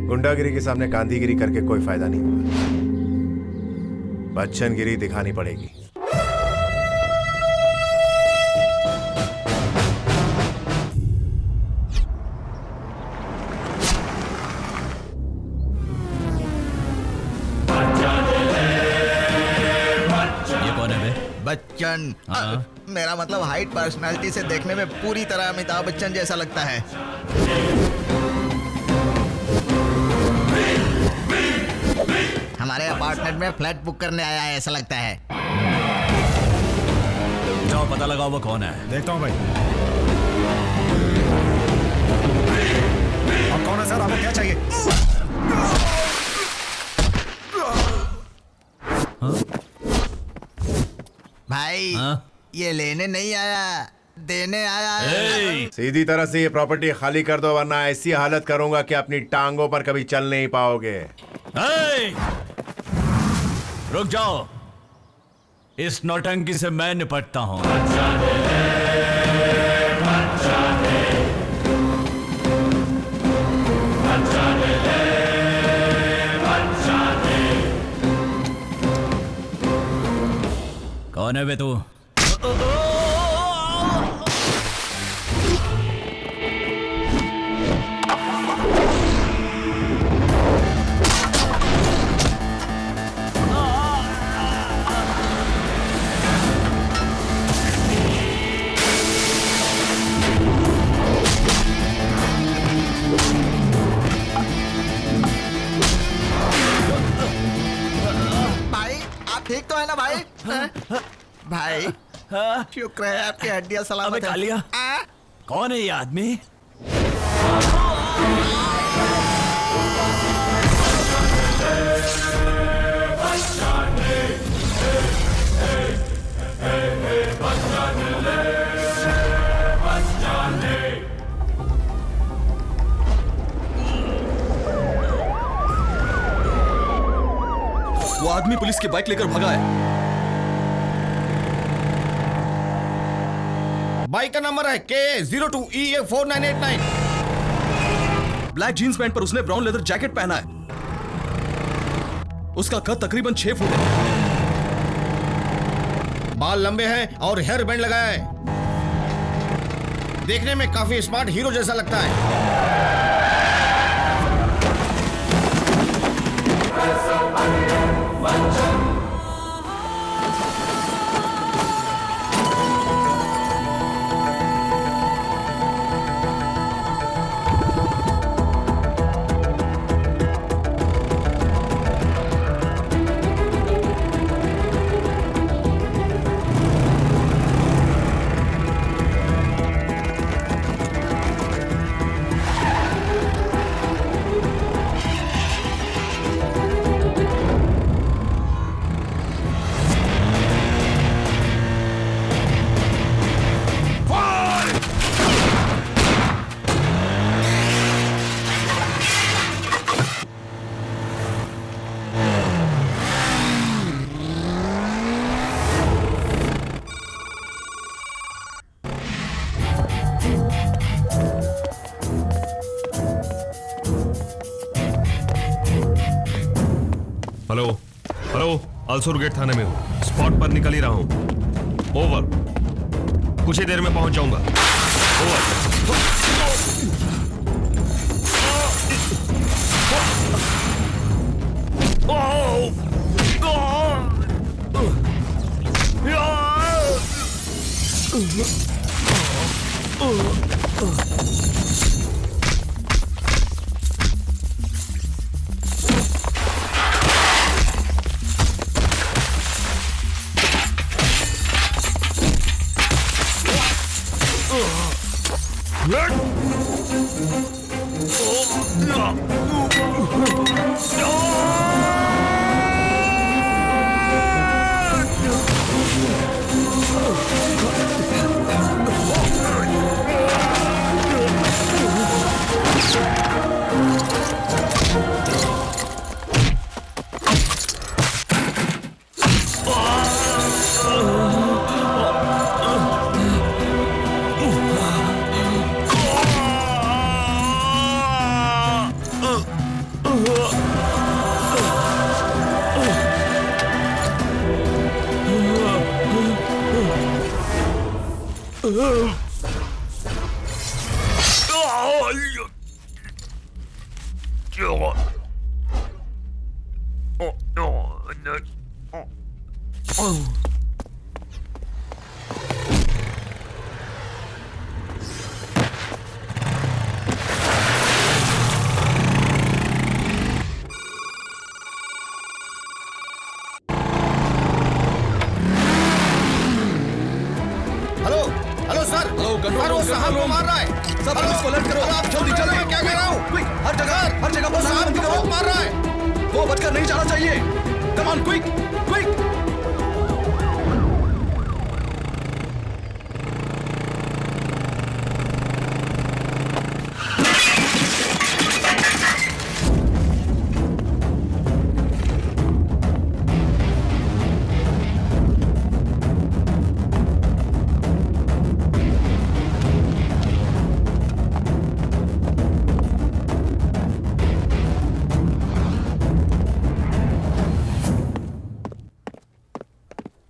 गुंडागिरी के सामने गांधीगिरी करके कोई फायदा नहीं होगा। बच्चनगिरी दिखानी पड़ेगी। बच्चन। मेरा मतलब हाइट पर्सनालिटी से देखने में पूरी तरह अमिताभ बच्चन जैसा लगता है। हमारे अपार्टमेंट में फ्लैट बुक करने आया है ऐसा लगता है। जाओ पता लगाओ वो कौन है। देखता हूँ भाई। आप कौन है सर? आपको क्या चाहिए? भाई ये लेने नहीं आया, देने आया है। सीधी तरह से ये प्रॉपर्टी खाली कर दो वरना ऐसी हालत करूंगा कि अपनी टांगों पर कभी चल नहीं पाओगे। रुक जाओ, इस नौटंकी से मैं निपटता हूं। कौन है बे तू? ठीक तो है ना भाई? भाई शुक्र है आपकी हड्डियां सलामत है। कालिया, कौन है ये आदमी? वो आदमी पुलिस की बाइक लेकर भागा है। बाइक का नंबर है K02EA4989। ब्लैक जीन्स पैंट पर उसने ब्राउन लेदर जैकेट पहना है। उसका कद तकरीबन 6 फुट है। बाल लंबे हैं और हेयर बैंड लगाया है। देखने में काफी स्मार्ट हीरो जैसा लगता है। हेलो हेलो, अलसूर गेट थाने में हूँ। स्पॉट पर निकल ही रहा हूँ। ओवर। कुछ ही देर में पहुंच जाऊंगा। Over. Hello hello sir, sir वो साहब को मार रहा है। सब पुलिस को अलर्ट करो। आप जल्दी जल्दी। मैं क्या कह रहा हूँ? क्विक, हर जगह वो साहब को बहुत मार रहा है। वो बचकर नहीं जाना चाहिए। Come on, quick quick.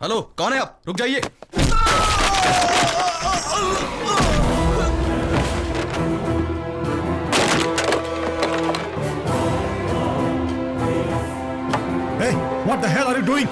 Hello, कौन है आप? रुक जाइए। Hey, what the hell are you doing?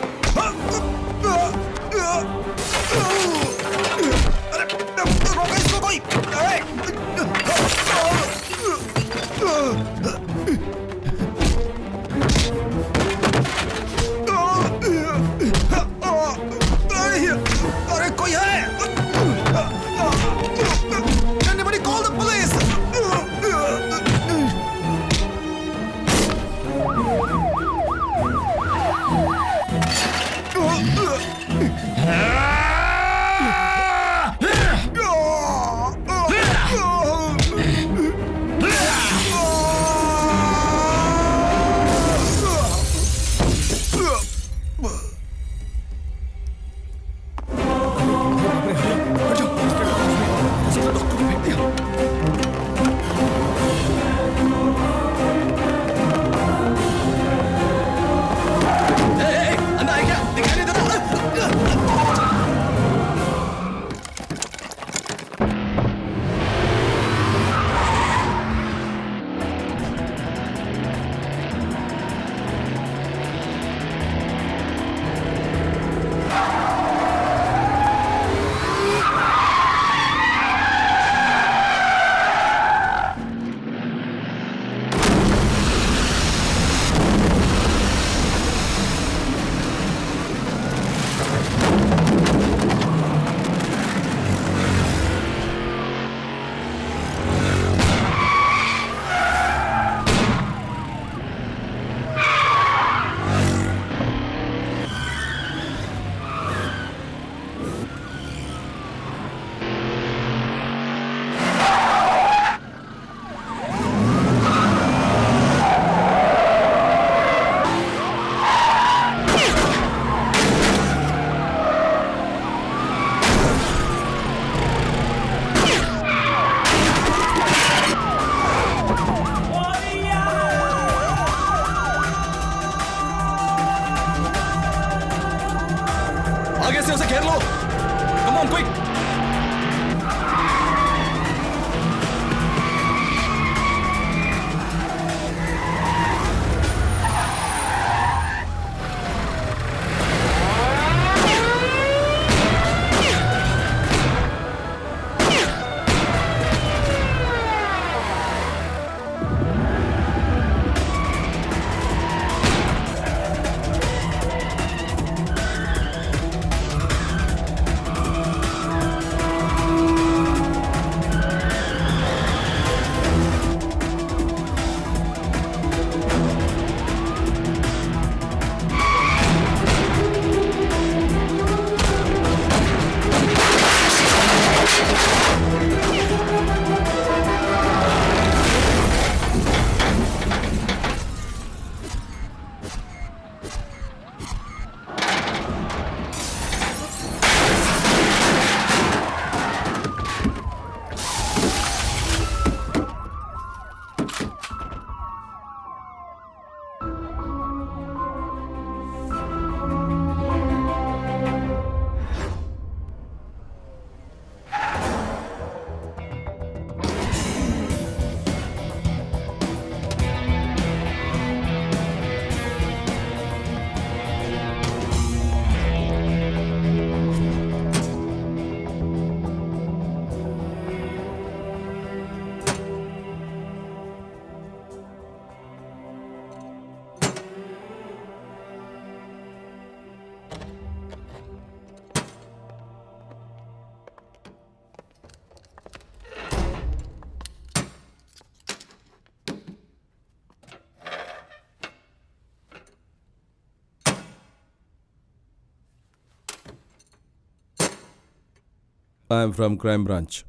I am from crime branch.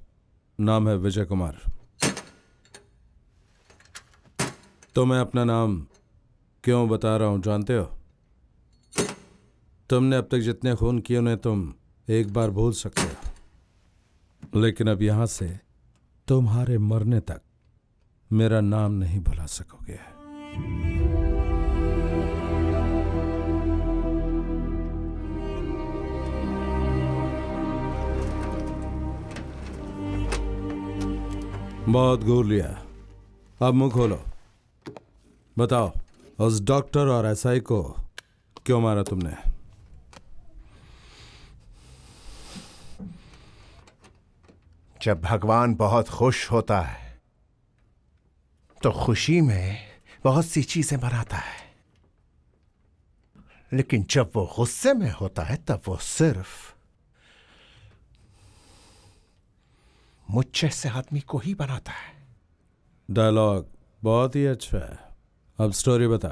नाम है विजय कुमार. तो मैं अपना नाम क्यों बता रहा हूं जानते हो? तुमने अब तक जितने खून किए उन्हें तुम एक बार भूल सकते हो, लेकिन अब यहां से तुम्हारे मरने तक मेरा नाम नहीं भुला सकोगे. बहुत घूर लिया, अब मुंह खोलो. बताओ, उस डॉक्टर और एसआई को क्यों मारा तुमने? जब भगवान बहुत खुश होता है तो खुशी में बहुत सी चीजें बनाता है, लेकिन जब वो गुस्से में होता है तब वो सिर्फ मुझ जैसे आदमी को ही बनाता है. डायलॉग बहुत ही अच्छा है. अब स्टोरी बता.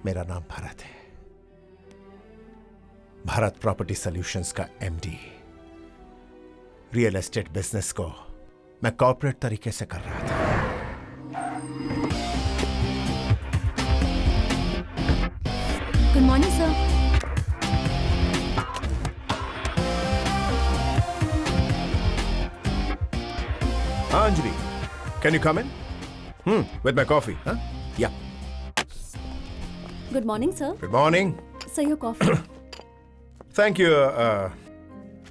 मेरा नाम भारत है, भारत प्रॉपर्टी सॉल्यूशंस का एमडी. रियल एस्टेट बिजनेस को मैं कॉर्पोरेट तरीके से कर रहा था. Good morning sir. Anjali, can you come in? With my coffee, huh? Yeah. Good morning sir. Good morning. Sir your coffee. Thank you.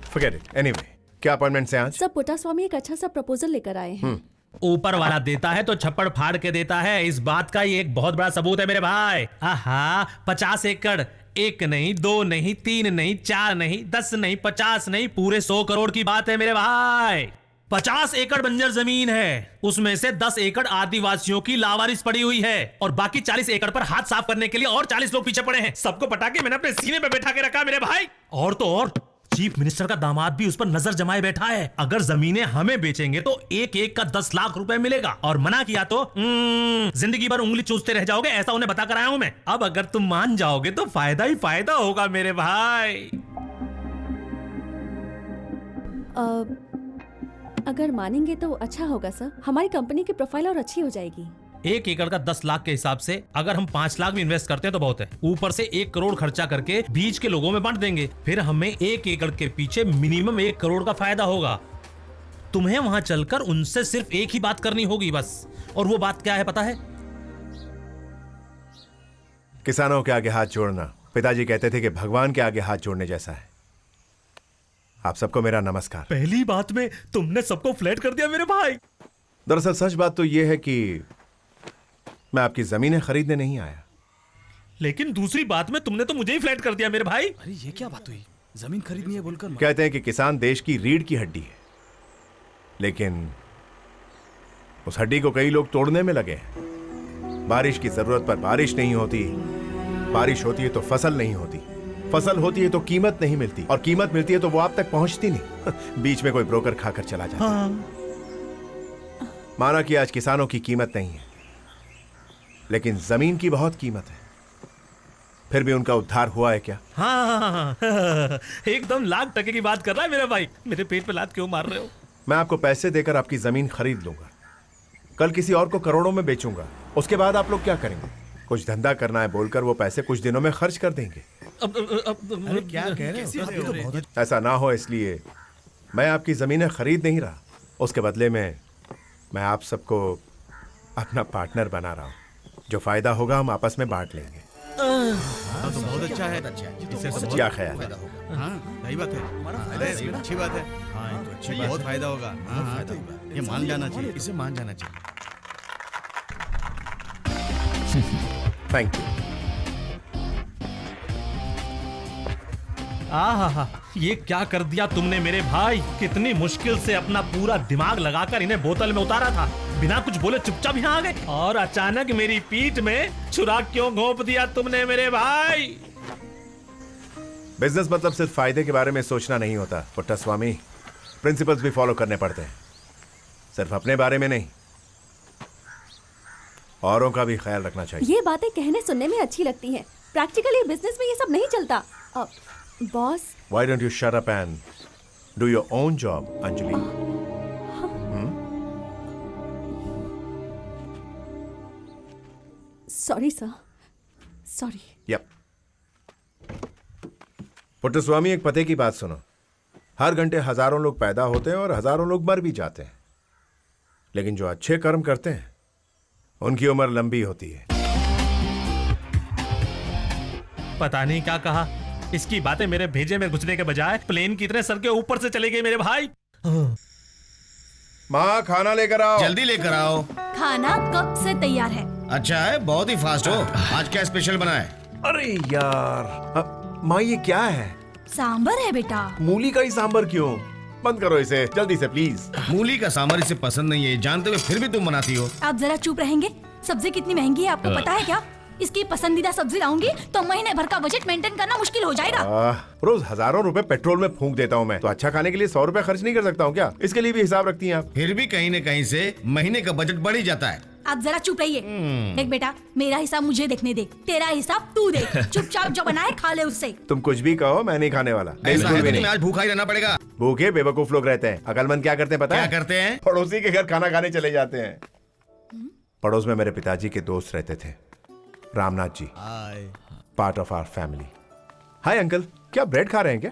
Forget it. Anyway, क्या appointment से आज? सर पुट्टास्वामी एक अच्छा सा प्रपोजल लेकर आए हैं. ऊपर वाला देता है तो छप्पड़ फाड़ के देता है, इस बात का ये एक बहुत बड़ा सबूत है मेरे भाई. आहा, 50 एकड़, एक नहीं, 2 नहीं, 3 नहीं, 4 नहीं, 10 नहीं, 50 नहीं, पूरे 100 करोड़ की बात है मेरे भाई. 50 एकड़ बंजर जमीन है, उसमें से 10 एकड़ आदिवासियों की लावारिस पड़ी हुई है और बाकी 40 एकड़ पर हाथ साफ करने के लिए और 40 लोग पीछे पड़े हैं. सबको पटा के मैंने अपने सीने पे बैठा के रखा मेरे भाई. और तो और चीफ मिनिस्टर का दामाद भी उस पर नजर जमाए बैठा है. अगर जमीनें हमें बेचेंगे तो एक एक का 10 लाख रुपए मिलेगा, और मना किया तो जिंदगी भर उंगली चूसते रह जाओगे, ऐसा उन्हें बता कर आया हूं मैं. अब अगर तुम मान जाओगे तो फायदा ही फायदा होगा मेरे भाई. अगर मानेंगे तो अच्छा होगा सर. हमारी कंपनी की प्रोफाइल और अच्छी हो जाएगी. 1 एकड़ का 10 लाख के हिसाब से अगर हम 5 लाख भी इन्वेस्ट करते हैं तो बहुत है. ऊपर से 1 करोड़ खर्चा करके बीच के लोगों में बांट देंगे, फिर हमें 1 एकड़ के पीछे मिनिमम 1 करोड़ का फायदा होगा. तुम्हें वहां चलकर उनसे सिर्फ एक ही बात करनी होगी बस. और वो बात क्या है पता है? किसानों के आगे हाथ जोड़ना पिताजी कहते थे कि भगवान के आगे हाथ जोड़ने जैसा है. आप सबको मेरा नमस्कार. पहली बात में तुमने सबको फ्लैट कर दिया मेरे भाई. दरअसल सच बात तो यह है कि मैं आपकी जमीनें खरीदने नहीं आया. लेकिन दूसरी बात में तुमने तो मुझे ही फ्लैट कर दिया मेरे भाई. अरे ये क्या बात हुई? जमीन खरीदनी है बोलकर कहते हैं कि किसान देश की रीढ़ की हड्डी है, लेकिन उस हड्डी को कई लोग तोड़ने में लगे हैं. बारिश की जरूरत पर बारिश नहीं होती, बारिश होती है तो फसल नहीं होती, फसल होती है तो कीमत नहीं मिलती, और कीमत मिलती है तो वो आप तक पहुंचती नहीं. बीच में कोई ब्रोकर खाकर चला जाता है. माना कि आज किसानों की कीमत नहीं है, लेकिन जमीन की बहुत कीमत है. फिर भी उनका उद्धार हुआ है क्या? हाँ, एकदम लाख टके की बात कर रहा है मेरा भाई. मेरे पेट पे लात क्यों मार रहे हो? मैं आपको पैसे देकर आपकी जमीन खरीद लूंगा, कल किसी और को करोड़ों में बेचूंगा. उसके बाद आप लोग क्या करेंगे? कुछ धंधा करना है बोलकर वो पैसे कुछ दिनों में खर्च कर देंगे. अरे क्या कह रहे हो? अभी तो बहुत ऐसा ना हो इसलिए मैं आपकी जमीनें खरीद नहीं रहा. उसके बदले में मैं आप सबको अपना पार्टनर बना रहा हूं. जो फायदा होगा हम आपस में बांट लेंगे. तो बहुत अच्छा है. क्या ख्याल है? सही बात है. अरे अच्छी बात है. हाँ, तो अच्छी बात. बहुत फायदा होगा. हाँ, तो ये मान जाना चाहिए. इसे मान जाना चाहिए. Thank you. आहा, ये क्या कर दिया तुमने मेरे भाई. कितनी मुश्किल से अपना पूरा दिमाग लगाकर इन्हें बोतल में उतारा था. बिना कुछ बोले चुपचाप यहाँ आ गए, और अचानक मेरी पीठ में छुरा क्यों घोंप दिया तुमने मेरे भाई? बिजनेस मतलब सिर्फ फायदे के बारे में सोचना नहीं होता पुट्टास्वामी. प्रिंसिपल्स भी फॉलो करने पड़ते हैं, सिर्फ अपने बारे में नहीं, औरों का भी ख्याल रखना चाहिए. ये बातें कहने सुनने में अच्छी लगती हैं, प्रैक्टिकली बिजनेस में ये सब नहीं चलता. Boss Why don't you shut up and do your own job, Anjali? Sorry sir, sorry. Yep. Puttaswamy, एक पते की बात सुनो। हर घंटे हजारों लोग पैदा होते हैं और हजारों लोग मर भी जाते हैं, लेकिन जो अच्छे कर्म करते हैं उनकी उम्र लंबी होती है। पता नहीं क्या कहा, इसकी बातें मेरे भेजे में घुसने के बजाय प्लेन की तरह सर के ऊपर से चले गए मेरे भाई। माँ, खाना लेकर आओ। जल्दी लेकर आओ। खाना कब से तैयार है? अच्छा है, बहुत ही फास्ट हो। आज क्या स्पेशल बना है? अरे यार, माँ ये क्या है? सांबर है बेटा। मूली का ही सांबर क्यों? बंद करो इसे जल्दी से प्लीज। मूली का सांबर इसे पसंद नहीं है, जानते हुए फिर भी तुम बनाती हो। आप जरा चुप रहेंगे? सब्जी कितनी महंगी है आपको पता है क्या? इसकी पसंदीदा सब्जी लाऊंगी तो महीने भर का बजट मेंटेन करना मुश्किल हो जाएगा। रोज हजारों रुपए पेट्रोल में फूंक देता हूँ मैं, तो अच्छा खाने के लिए 100 रुपए खर्च नहीं कर सकता हूँ क्या? इसके लिए भी हिसाब रखती हैं आप? फिर भी कहीं न कहीं से महीने का बजट बढ़ ही जाता है। आप जरा चुप रहिए। देख बेटा, मेरा हिसाब मुझे देखने दे, तेरा हिसाब तू देख। चुपचाप जो बनाए खा ले उससे। तुम कुछ भी कहो, मैं नहीं खाने वाला। ऐसा है बिल्कुल तो भी तुम्हें नहीं। आज भूखा ही रहना पड़ेगा। भूखे बेवकूफ लोग रहते हैं, अकलमंद क्या करते हैं पता है? क्या करते हैं? पड़ोसी के घर खाना खाने चले जाते हैं। पड़ोस में मेरे पिताजी के दोस्त रहते थे, Ramnath ji, part of our family. Hi uncle, क्या ब्रेड खा रहे हैं क्या?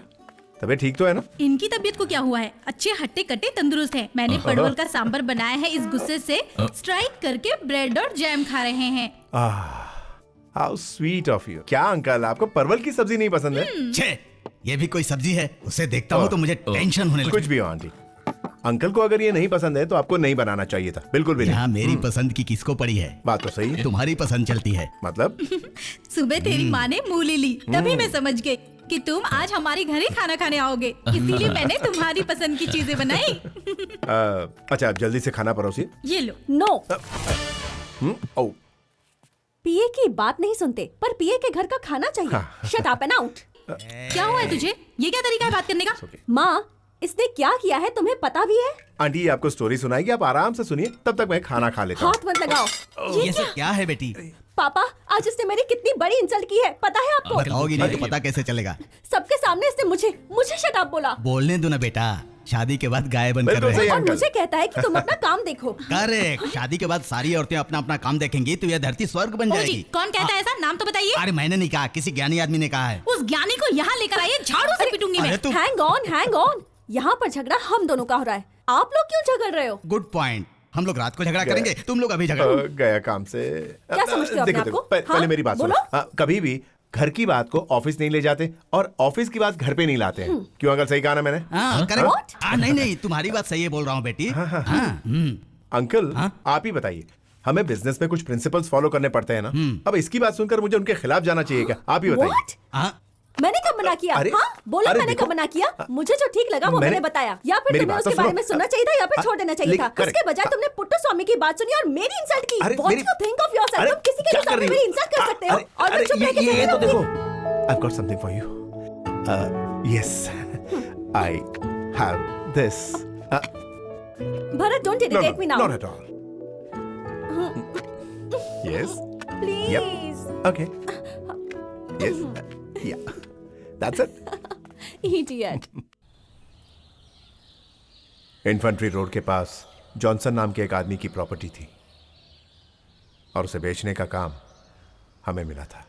तबीयत ठीक तो है ना? इनकी तबीयत को क्या हुआ है? अच्छे हट्टे कट्टे तंदुरुस्त हैं। मैंने परवल का सांबर बनाया है, इस गुस्से से स्ट्राइक करके ब्रेड और जैम खा रहे हैं। How sweet of you. क्या अंकल, आपको परवल की सब्जी नहीं पसंद है? छे, ये भी कोई सब्जी है? उसे देखता हूँ तो मुझे टेंशन होने लगती कुछ भी हो आंटी, अंकल को अगर ये नहीं पसंद है तो आपको नहीं बनाना चाहिए था, बिल्कुल भी है। यहाँ नहीं। मेरी पसंद की किसको पड़ी है? बात तो सही है। तुम्हारी पसंद चलती है। मतलब सुबह तेरी माँ ने मूली ली, तभी मैं समझ गई कि तुम आज हमारे घर ही खाना खाने आओगे, इसीलिए मैंने तुम्हारी पसंद की चीजें बनाई। अच्छा, आप जल्दी से खाना परोसिए। ये लो। नो, ओ पीए की बात नहीं सुनते, पर पीए के घर का खाना चाहिए। Shut up and out. क्या हुआ है तुझे? ये क्या तरीका है बात करने का? माँ, इसने क्या किया है तुम्हें पता भी है? आंटी आपको स्टोरी सुनाएगी, आप आराम से सुनिए, तब तक मैं खाना खा लेता हूँ। हाथ मत लगाओ। ये सब क्या है बेटी? पापा, आज इसने मेरी कितनी बड़ी इंसल्ट की है, पता है आपको? बताओगी नहीं तो पता कैसे चलेगा? सबके सामने इसने मुझे शट अप बोला। बोलने दो ना बेटा, शादी के बाद गाय बन कर बिल्कुल रहे सही हैं। और अंकल। मुझे कहता है कि तुम अपना काम देखो। करेक्ट, शादी के बाद सारी औरतें अपना अपना काम देखेंगी तो यह धरती स्वर्ग बन ओ जी, जाएगी। कौन कहता है ऐसा? नाम तो बताइए। अरे मैंने नहीं कहा, किसी ज्ञानी आदमी ने कहा है। उस ज्ञानी को यहाँ लेकर आइए, झाड़ू से पिटूंगी मैं। अरे तुम हैंग ऑन। यहाँ पर झगड़ा हम दोनों का हो रहा है, आप लोग क्यों झगड़ रहे हो? Good point. हम लोग रात को झगड़ा करेंगे, तुम लोग अभी झगड़ा। गया काम से। क्या समझते हो अपने देखो, आप को? पहले हाँ? मेरी बात सुनो। बोलो। कभी भी घर की बात को ऑफिस नहीं ले जाते और ऑफिस की बात घर पे नहीं लाते हैं। क्यों अंकल, सही कहा ना मैंने? हाँ, What? करेक्ट। नहीं, तुम्हारी बात सही है, बोल रहा हूँ बेटी। अंकल, आप ही बताइए, हमें बिजनेस में कुछ प्रिंसिपल्स फॉलो करने पड़ते हैं ना? अब इसकी बात सुनकर मुझे उनके खिलाफ जाना चाहिए क्या? आप ही बताइए। What? हाँ, मैंने कब मना किया? अरे- हाँ, बोलो अरे मैंने देखो- कब मना किया? मुझे जो ठीक लगा वो मैंने बताया, या फिर मेरी तुम्हें बात तो उसके बारे सुनो। में सुनना चाहिए था या फिर छोड़ देना चाहिए था। correct. उसके बजाय तुमने पुट्टू स्वामी की बात सुनी और मेरी इंसल्ट की। अरे What मेरी- you think of yourself? अरे तुम किसी के क्या भी कर सामने रही हो? मेरी इंसल्ट कर सकते हो और मैं चुप रह के ये तो सहने देखो, लगूंगी। I've got something for you. Yes, I have this. Bharat, don't irritate me now. Not at all. Yes. Please. Okay. Yes. Yeah. That's it. Idiot. Infantry road के पास जॉनसन नाम के एक आदमी की प्रॉपर्टी थी और उसे बेचने का काम हमें मिला था।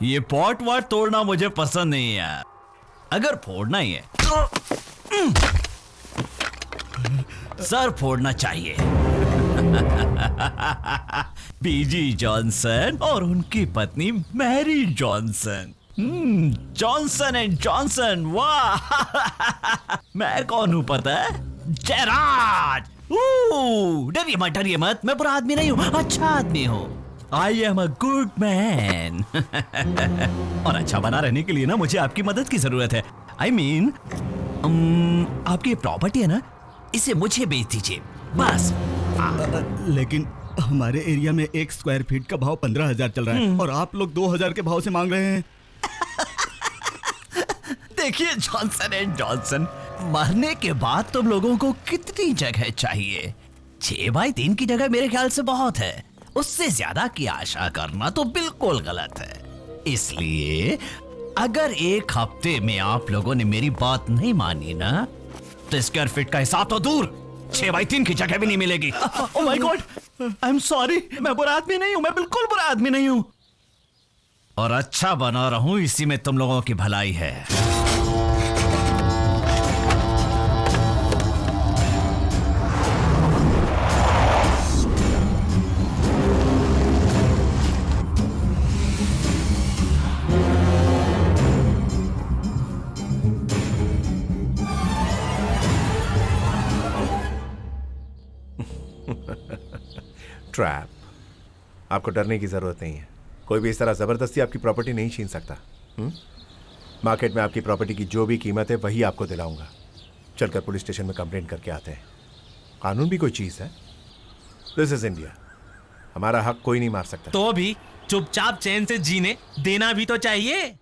ये पॉट वाट तोड़ना मुझे पसंद नहीं है यार। अगर फोड़ना ही है सर फोड़ना चाहिए। बीजी जॉनसन और उनकी पत्नी Mary Johnson. Johnson and Johnson, वाह। मैं कौन हूं पता है? जयराज। डरिए मत, मैं बुरा आदमी नहीं हूं, अच्छा आदमी हूं। I am a good man. और अच्छा बना रहने के लिए ना मुझे आपकी मदद की जरूरत है। आई मीन आपकी प्रॉपर्टी है ना, इसे मुझे बेच दीजिए बस। लेकिन हमारे एरिया में 1 स्क्वायर फीट का भाव 15,000 चल रहा है और आप लोग 2,000 के भाव से मांग रहे हैं। देखिए जॉनसन एंड जॉनसन, मरने के बाद तुम लोगों को कितनी जगह चाहिए? 6x3 की जगह मेरे ख्याल से बहुत है। उससे ज्यादा की आशा करना तो बिल्कुल गलत है। इसलिए अगर 1 हफ्ते में आप लोगों ने मेरी बात नहीं मानी ना, तो स्क्वायर फीट का हिसाब तो दूर, 6x3 की जगह भी नहीं मिलेगी। ओह my God, I am sorry, मैं बुरा आदमी नहीं हूं, मैं बिल्कुल बुरा आदमी नहीं हूं, और अच्छा बना रहा हूं, इसी में तुम लोगों की भलाई है। ट्रैप। आपको डरने की जरूरत नहीं है। कोई भी इस तरह जबरदस्ती आपकी प्रॉपर्टी नहीं छीन सकता। मार्केट में आपकी प्रॉपर्टी की जो भी कीमत है वही आपको दिलाऊंगा। चलकर पुलिस स्टेशन में कंप्लेंट करके आते हैं। कानून भी कोई चीज है। This is India. हमारा हक कोई नहीं मार सकता। तो भी चुपचाप चैन से जीने देना भी तो चाहिए।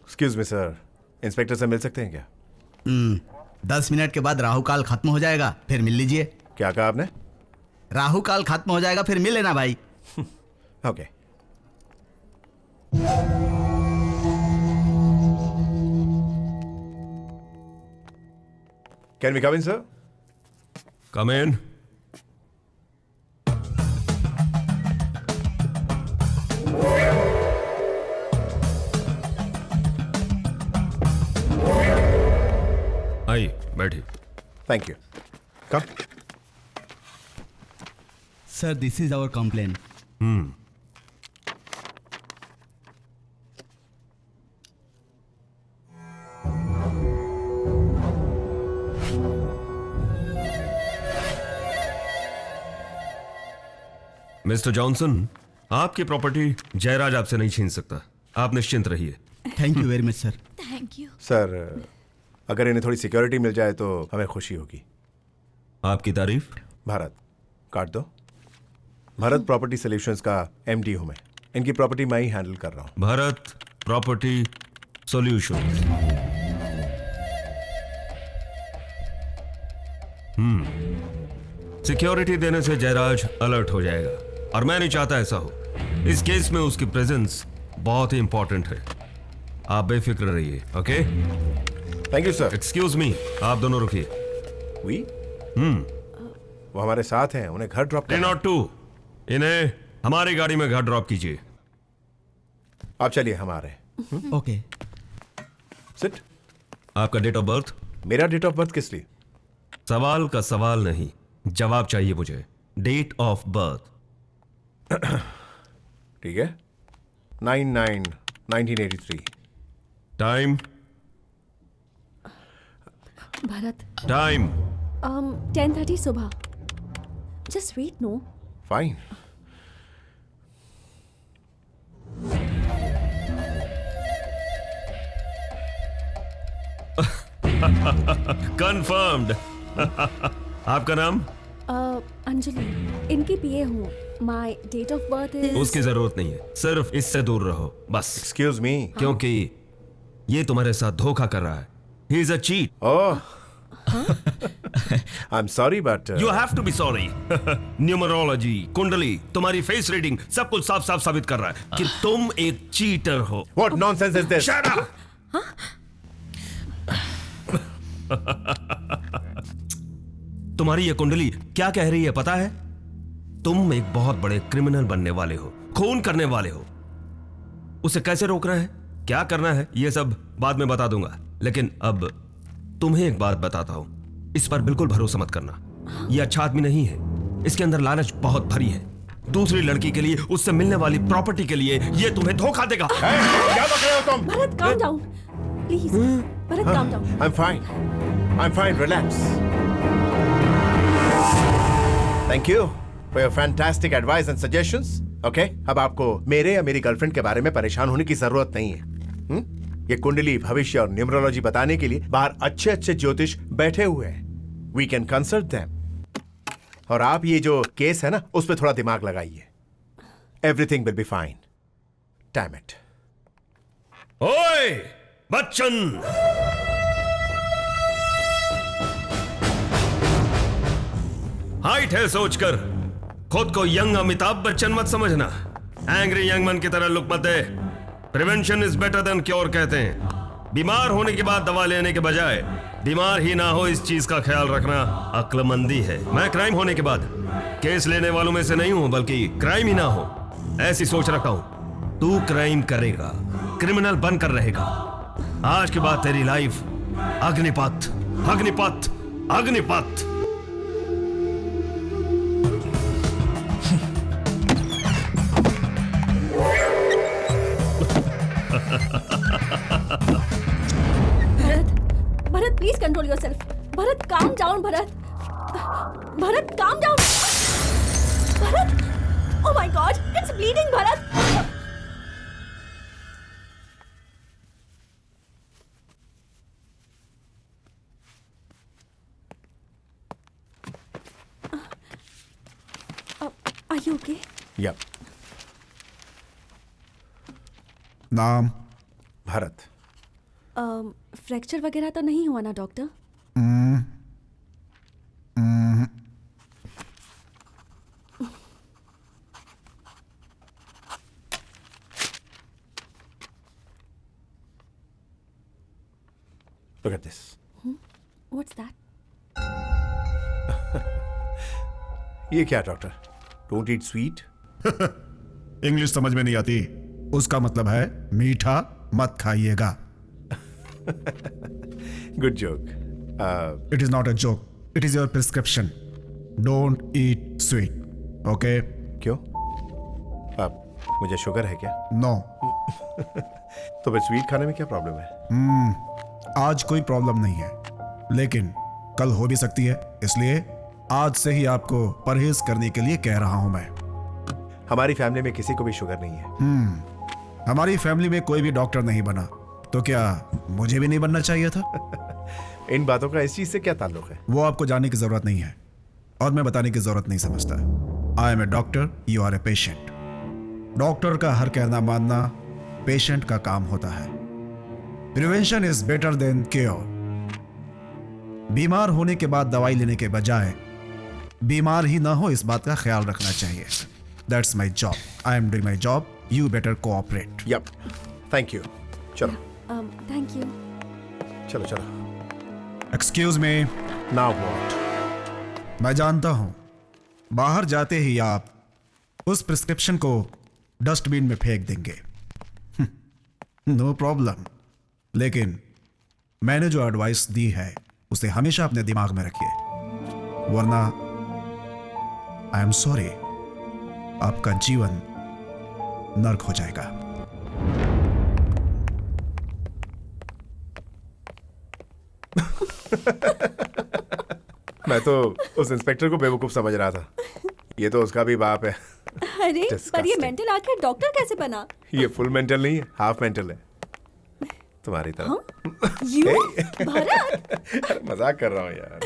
एक्सक्यूज मी सर, इंस्पेक्टर से मिल सकते हैं क्या? 10 मिनट के बाद राहु काल खत्म हो जाएगा, फिर मिल लीजिए। क्या कहा आपने? राहु काल खत्म हो जाएगा, फिर मिल लेना भाई। Okay. Can we come in sir? Come in. आइए बैठिए। Thank you. Come. Sir, this is our complain. Mister Johnson, आपकी प्रॉपर्टी जयराज आपसे नहीं छीन सकता। आप निश्चिंत रहिए। Thank you very much sir. Thank you. Sir, अगर इन्हें थोड़ी सिक्योरिटी मिल जाए तो हमें खुशी होगी। आपकी तारीफ। भारत, काट दो। भारत प्रॉपर्टी सॉल्यूशंस का एमडी हूं मैं। इनकी प्रॉपर्टी मैं ही हैंडल कर रहा हूं। Bharat property solution. सिक्योरिटी देने से जयराज अलर्ट हो जाएगा और मैं नहीं चाहता ऐसा हो। इस केस में उसकी प्रेजेंस बहुत ही इंपॉर्टेंट है। आप बेफिक्र रहिए। Okay? Thank you sir. Excuse me, आप दोनों रुकिए। वो हमारे साथ हैं, उन्हें घर ड्रॉप करना। 302, इन्हें हमारी गाड़ी में घर ड्रॉप कीजिए। आप चलिए, हमारे। ओके। सिट। आपका डेट ऑफ बर्थ? मेरा डेट ऑफ बर्थ किस लिए? सवाल का सवाल नहीं, जवाब चाहिए मुझे। Date of birth. ठीक है, 9/9/1983। टाइम? भारत, टाइम? 10:30 सुबह। Just wait. No fine. Confirmed. आपका नाम? अंजलि, इनकी पीए हूँ। My date of birth is. उसकी जरूरत नहीं है, सिर्फ इससे दूर रहो बस। Excuse me. क्योंकि ये तुम्हारे साथ धोखा कर रहा है। He is a cheat. Oh, I am sorry but you have to be sorry. Numerology, कुंडली, तुम्हारी फेस रीडिंग सब कुछ साफ साफ साबित कर रहा है कि तुम एक चीटर हो। What nonsense is this? Shut up. तुम्हारी ये कुंडली क्या कह रही है पता है? तुम एक बहुत बड़े क्रिमिनल बनने वाले हो, खून करने वाले हो। उसे कैसे रोकना है, क्या करना है, ये सब बाद में बता दूंगा। लेकिन अब तुम्हें एक बात बताता हूं, इस पर बिल्कुल भरोसा मत करना। ये अच्छा आदमी नहीं है, इसके अंदर लालच बहुत भरी है। दूसरी लड़की के लिए, उससे मिलने वाली प्रॉपर्टी के लिए ये तुम्हें धोखा देगा। क्या बक रहे हो तुम? Bharat, calm down, please. Bharat, calm down. I'm fine. I'm fine. Relax. Thank you for your fantastic advice and suggestions. Okay अब आपको मेरे या मेरी गर्लफ्रेंड के बारे में परेशान होने की जरूरत नहीं है। ये कुंडली, भविष्य और न्यूमरोलॉजी बताने के लिए बाहर अच्छे अच्छे ज्योतिष बैठे हुए हैं। We can consult them. और आप ये जो केस है ना, उस पर थोड़ा दिमाग लगाइए। Everything will be fine. Damn it. ओए बच्चन, हाइट है सोचकर खुद को यंग अमिताभ बच्चन मत समझना। एंग्री यंग मैन की तरह लुक मत दे। Prevention is better than cure कहते हैं। बीमार होने के बाद दवा लेने के बजाय बीमार ही ना हो इस चीज का ख्याल रखना अक्लमंदी है। मैं क्राइम होने के बाद केस लेने वालों में से नहीं हूं, बल्कि क्राइम ही ना हो ऐसी सोच रखता हूं। तू क्राइम करेगा, क्रिमिनल बनकर रहेगा। आज के बाद तेरी लाइफ अग्निपथ अग्निपथ अग्निपथ। Bharat please control yourself. Bharat calm down. Bharat calm down. Bharat oh my god it's bleeding. Bharat are you okay? या नाम? भारत। फ्रैक्चर वगैरह तो नहीं हुआ ना doctor? Look at this. What's that? ये क्या doctor? Don't eat sweet. English समझ में नहीं आती, उसका मतलब है मीठा मत खाइएगा। Good joke. It is not a joke. It is your prescription. Don't eat sweet. Okay? क्यों? मुझे शुगर है क्या? No. तो फिर स्वीट खाने में क्या प्रॉब्लम है? आज कोई प्रॉब्लम नहीं है, लेकिन कल हो भी सकती है, इसलिए आज से ही आपको परहेज करने के लिए कह रहा हूं मैं। हमारी फैमिली में किसी को भी शुगर नहीं है। हमारी फैमिली में कोई भी डॉक्टर नहीं बना, तो क्या मुझे भी नहीं बनना चाहिए था? इन बातों का इस चीज से क्या ताल्लुक है? वो आपको जानने की जरूरत नहीं है और मैं बताने की जरूरत नहीं समझता। I am a doctor, you are a patient. Doctor का हर कहना मानना पेशेंट का काम होता है। Prevention is better than cure. बीमार होने के बाद दवाई लेने के बजाय बीमार ही ना हो इस बात का ख्याल रखना चाहिए। That's my job. I am doing my job, you better cooperate. Yup, thank you. चलो थैंक यू। चलो चलो। Excuse me. Now what? मैं जानता हूं बाहर जाते ही आप उस प्रिस्क्रिप्शन को डस्टबिन में फेंक देंगे। नो प्रॉब्लम, लेकिन मैंने जो एडवाइस दी है उसे हमेशा अपने दिमाग में रखिए, वरना आई एम सॉरी, आपका जीवन नर्क हो जाएगा। मैं तो उस इंस्पेक्टर को बेवकूफ समझ रहा था। ये तो उसका भी बाप है। अरे पर ये मेंटल आखिर डॉक्टर कैसे बना? ये फुल मेंटल नहीं है, हाफ मेंटल है तुम्हारी तरह। यू भरत? मजाक कर रहा हूँ यार।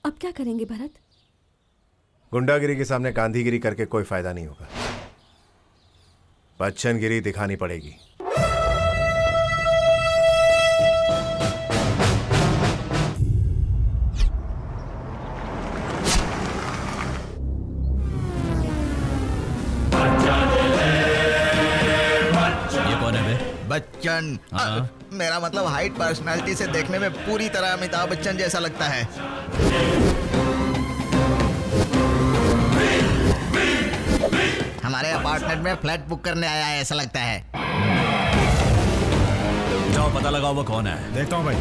अब क्या करेंगे भरत? गुंडागिरी के सामने गांधीगिरी करके कोई फायदा नहीं होगा। बच्चनगिरी दिखानी पड़ेगी। ये कौन है बे? बच्चन। मेरा मतलब हाइट पर्सनालिटी से देखने में पूरी तरह अमिताभ बच्चन जैसा लगता है। हमारे अपार्टमेंट में फ्लैट बुक करने आया है ऐसा लगता है। जाओ पता लगाओ वो कौन है। देखता हूं भाई।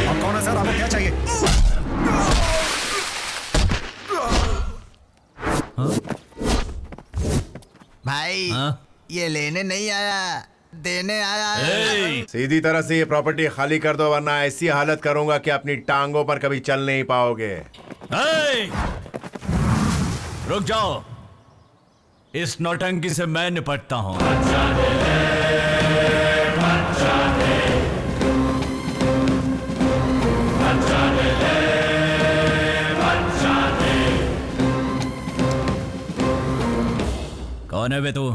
आप कौन है सर? आपको क्या चाहिए? भाई ये लेने नहीं आया, देने आया है। सीधी तरह से ये प्रॉपर्टी खाली कर दो, वरना ऐसी हालत करूंगा कि अपनी टांगों पर कभी चल नहीं पाओगे। रुक जाओ, इस नौटंकी से मैं निपटता हूं। कौन है बे तू?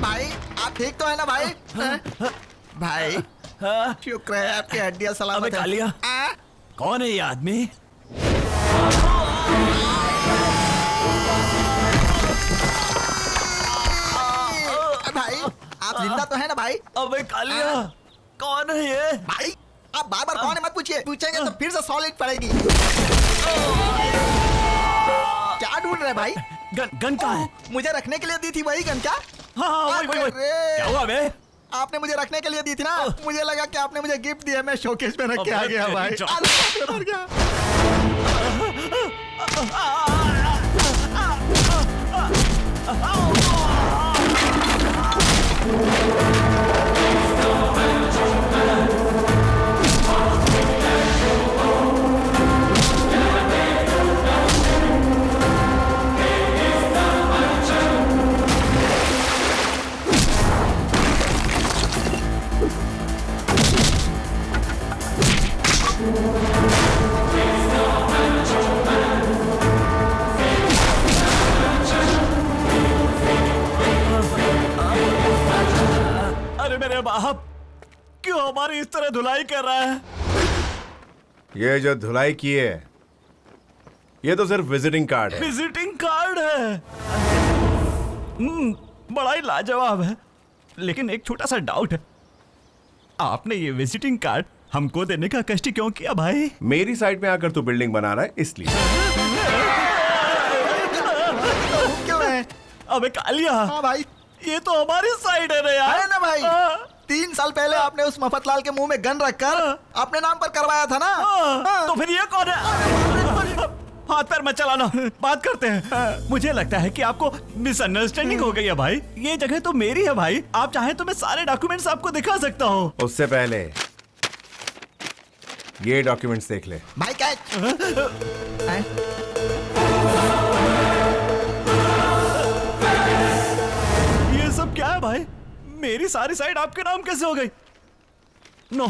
भाई आप ठीक तो है ना भाई? भाई शुक्र है आपकी हड्डियां सलामत अबे है। कालिया, कौन है ये आदमी? भाई आप जिंदा तो है ना भाई? अबे कालिया, कौन है ये? भाई आप बार बार कौन है मत पूछिए, पूछेंगे तो फिर से सॉलिड पड़ेगी। क्या ढूंढ रहे भाई? गन कहाँ है? मुझे रखने के लिए दी थी वही गन क्या? हाँ, वही। अरे, क्या हुआ बे? आपने मुझे रखने के लिए दी थी ना, मुझे लगा कि आपने मुझे गिफ्ट दिया, मैं शोकेस में रख के आ अबे गया भाई। तेरी अरे, मर गया। अरे मेरे बाप, क्यों हमारी इस तरह धुलाई कर रहा है? ये जो धुलाई की है, ये तो सिर्फ विजिटिंग कार्ड है। विजिटिंग कार्ड है। बड़ा ही लाजवाब है, लेकिन एक छोटा सा डाउट है। आपने ये विजिटिंग कार्ड हमको देने का कष्ट क्यों किया भाई? मेरी साइड में आकर तू बिल्डिंग बना रहा है इसलिए। क्यों है? अबे कालिया, हाँ भाई, ये तो हमारी साइड है ना यार। है ना भाई? 3 साल पहले आपने उस मफतलाल के मुंह में गन रखकर अपने नाम पर करवाया था ना। तो फिर ये कौन है? हाथ पैर मत चलाना, बात करते हैं। मुझे लगता है कि आपको मिसअंडरस्टैंडिंग हो गई है भाई। ये जगह तो मेरी है भाई, आप चाहें तो मैं सारे डॉक्यूमेंट्स आपको दिखा सकता हूँ। उससे पहले ये डॉक्यूमेंट्स देख ले। भाई क्या है? ये सब क्या है भाई? मेरी सारी साइड आपके नाम कैसे हो गई? नो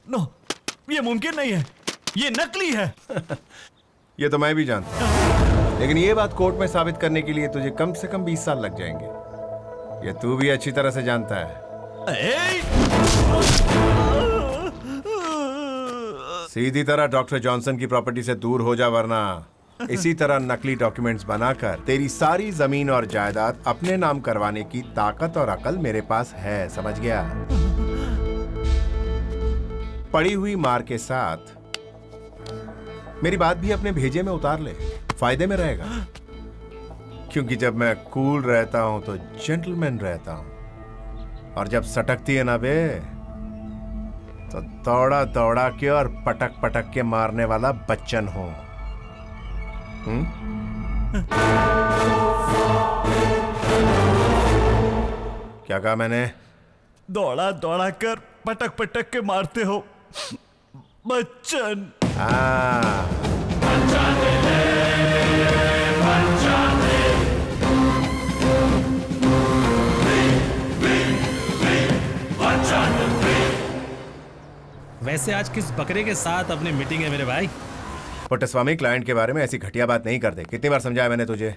नो, ये मुमकिन नहीं है, ये नकली है। ये तो मैं भी जानता हूं, लेकिन ये बात कोर्ट में साबित करने के लिए तुझे कम से कम 20 साल लग जाएंगे। ये तू भी अच्छी तरह से जानता है। सीधी तरह डॉक्टर जॉनसन की प्रॉपर्टी से दूर हो जा, वरना इसी तरह नकली डॉक्यूमेंट्स बनाकर तेरी सारी जमीन और जायदाद अपने नाम करवाने की ताकत और अकल मेरे पास है, समझ गया? पड़ी हुई मार के साथ मेरी बात भी अपने भेजे में उतार ले, फायदे में रहेगा। क्योंकि जब मैं कूल रहता हूं तो जेंटलमैन रहता हूं, और जब सटकती है ना बे, तो दौड़ा दौड़ा के और पटक पटक के मारने वाला बच्चन हूं। क्या कहा मैंने? दौड़ा दौड़ा कर पटक पटक के मारते हो बच्चन। वैसे आज किस बकरे के साथ अपनी मीटिंग है मेरे भाई? पुट्टस्वामी, क्लाइंट के बारे में ऐसी घटिया बात नहीं करते। कितनी बार समझाया मैंने तुझे?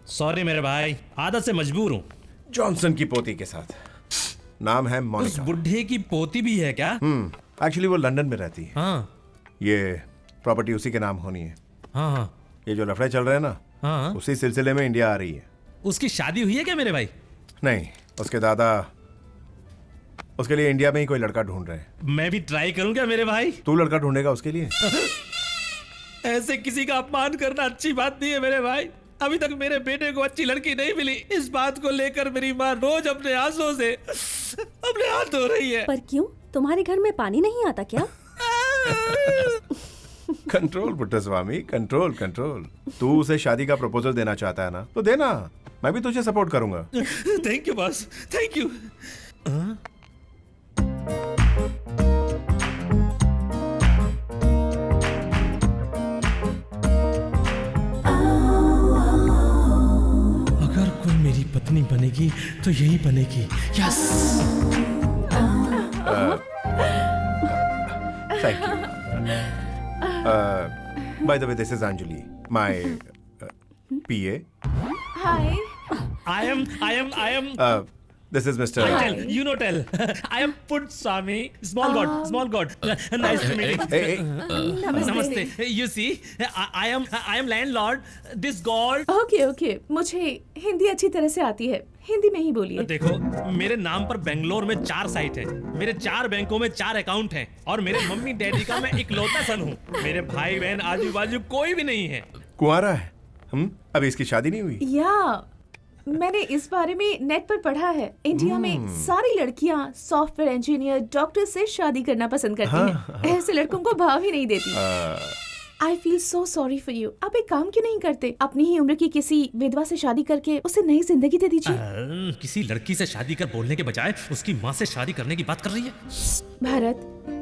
सॉरी मेरे भाई, आदत से मजबूर हूँ। जॉनसन की पोती के साथ, नाम है उस मोनिका। बुढ़े की पोती भी है क्या? एक्चुअली वो लंदन में रहती है। हाँ ये प्रॉपर्टी उसी के नाम होनी है। हाँ हाँ ये जो लफड़े चल रहे हैं ना, हाँ। उसी सिलसिले में इंडिया आ रही है। उसकी शादी हुई है क्या मेरे भाई? नहीं, उसके दादा उसके लिए इंडिया में ही कोई लड़का ढूंढ रहे हैं। मैं भी ट्राई करूंगा मेरे भाई। तू लड़का ढूंढेगा उसके लिए? ऐसे किसी का अपमान करना अच्छी बात नहीं है मेरे भाई। अभी तक मेरे बेटे को अच्छी लड़की नहीं मिली, इस बात को लेकर मेरी माँ रोज अपने आंसुओं से अपने हाथ धो रही है। पर क्यों, तुम्हारे घर में पानी नहीं आता क्या? Control Puttaswamy, control control. तू उसे शादी का प्रपोजल देना चाहता है ना, तो देना, मैं भी तुझे सपोर्ट करूंगा। Thank you boss, thank you. अगर कोई मेरी पत्नी बनेगी तो यही बनेगी। Yes. Thank you. By the way, this is Anjali, my PA. Hi. I am. This is Mr. I tell, you know tell. I am Putswami, small god. Nice to meet you. Hey, Namaste. You see, I am landlord. This god. Okay, मुझे हिंदी अच्छी तरह से आती है, हिंदी में ही बोलिए। देखो, मेरे नाम पर बेंगलोर में 4 साइट है, मेरे 4 बैंकों में 4 अकाउंट हैं, और मेरे मम्मी डैडी का मैं इकलौता सन हूँ। मेरे भाई बहन आजू बाजू कोई भी नहीं है। कुंवारा है। अभी इसकी शादी नहीं हुई? या मैंने इस बारे में नेट पर पढ़ा है। इंडिया में सारी लड़कियां सॉफ्टवेयर इंजीनियर, डॉक्टर से शादी करना पसंद करती हैं। ऐसे लड़कों को भाव ही नहीं देती। I feel so sorry for you. आप एक काम क्यों नहीं करते, अपनी ही उम्र की किसी विधवा से शादी करके उसे नई जिंदगी दे दीजिए। किसी लड़की से शादी कर बोलने के बजाय उसकी माँ से शादी करने की बात कर रही है। Bharat,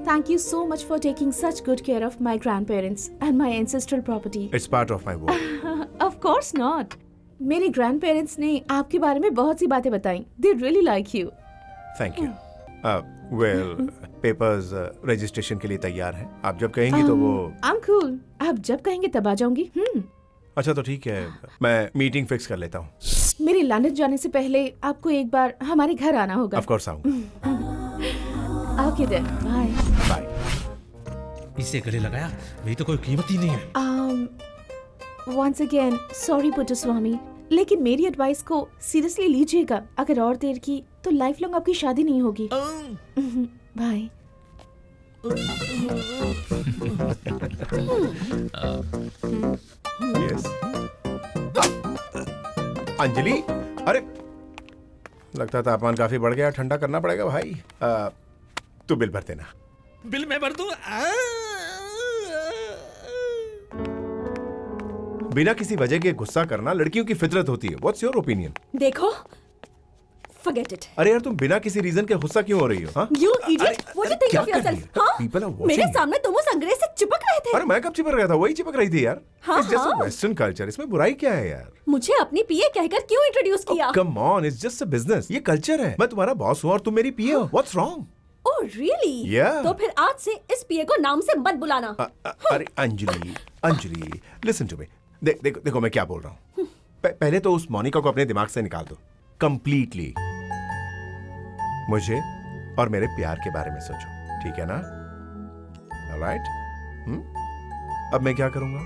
thank you so much for taking such good care of my grandparents and my ancestral property. It's part of my work. Of course not. मेरे grandparents ने आपके बारे में बहुत सी बातें बताई। They really like you. Thank you. Well, papers registration के लिए तैयार है। आप जब कहेंगी तो वो। I'm cool. आप जब कहेंगे तब आ जाऊंगी। अच्छा तो ठीक है, मैं मीटिंग फिक्स कर लेता हूँ। मेरे लंदन जाने से पहले आपको एक बार हमारे घर आना होगा। Of course आऊंगा। Okay then. Bye. Bye. इसे गले लगाया, मेरी तो कोई कीमत ही नहीं है। Once again, sorry पुट्टस्वामी, लेकिन मेरी एडवाइस को सीरियसली लीजिएगा। अगर और देर की तो लाइफ लॉन्ग आपकी शादी नहीं होगी। बाय। Yes. अंजलि, अरे लगता तापमान काफी बढ़ गया, ठंडा करना पड़ेगा भाई। तू बिल भर देना। बिल मैं भर दूं? बिना किसी वजह के गुस्सा करना लड़कियों की फितरत होती है। What's your opinion? देखो, forget it. अरे यार तुम बिना किसी रीजन के गुस्सा क्यों हो रही हो? You idiot! What do you think of yourself? हाँ? People are watching. मेरे सामने तुम उस अंग्रेज से चिपक रहे थे। अरे मैं कब चिपक रहा था? वही चिपक रही थी यार। हाँ, It's just a हाँ। Western culture. इसमें बुराई क्या है यार? मुझे अपनी पीए कहकर क्यों इंट्रोड्यूस किया? Come on, it's just a business. ये कल्चर है। मैं तुम्हारा बॉस हूँ और तुम मेरी पीए हो। What's wrong? Oh really? Yeah. तो फिर आज से इस पीए को नाम से मत बुलाना। अरे अंजलि, listen to me. देखो मैं क्या बोल रहा हूँ। पहले तो उस मोनिका को अपने दिमाग से निकाल दो कंप्लीटली। मुझे और मेरे प्यार के बारे में सोचो, ठीक है ना? ऑलराइट? अब मैं क्या करूंगा?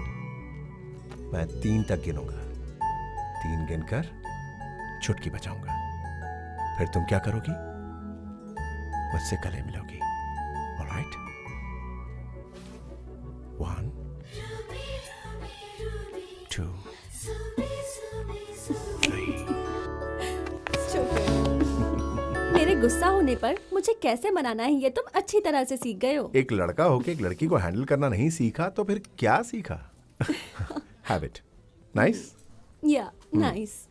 मैं 3 तक गिनूंगा। 3 गिनकर चुटकी बजाऊंगा। फिर तुम क्या करोगी? मुझसे गले मिलोगी। ऑलराइट? 1 2 मेरे गुस्सा होने पर मुझे कैसे मनाना है ये तुम अच्छी तरह से सीख गए हो। एक लड़का होके एक लड़की को हैंडल करना नहीं सीखा तो फिर क्या सीखा? हैबिट। नाइस? या nice.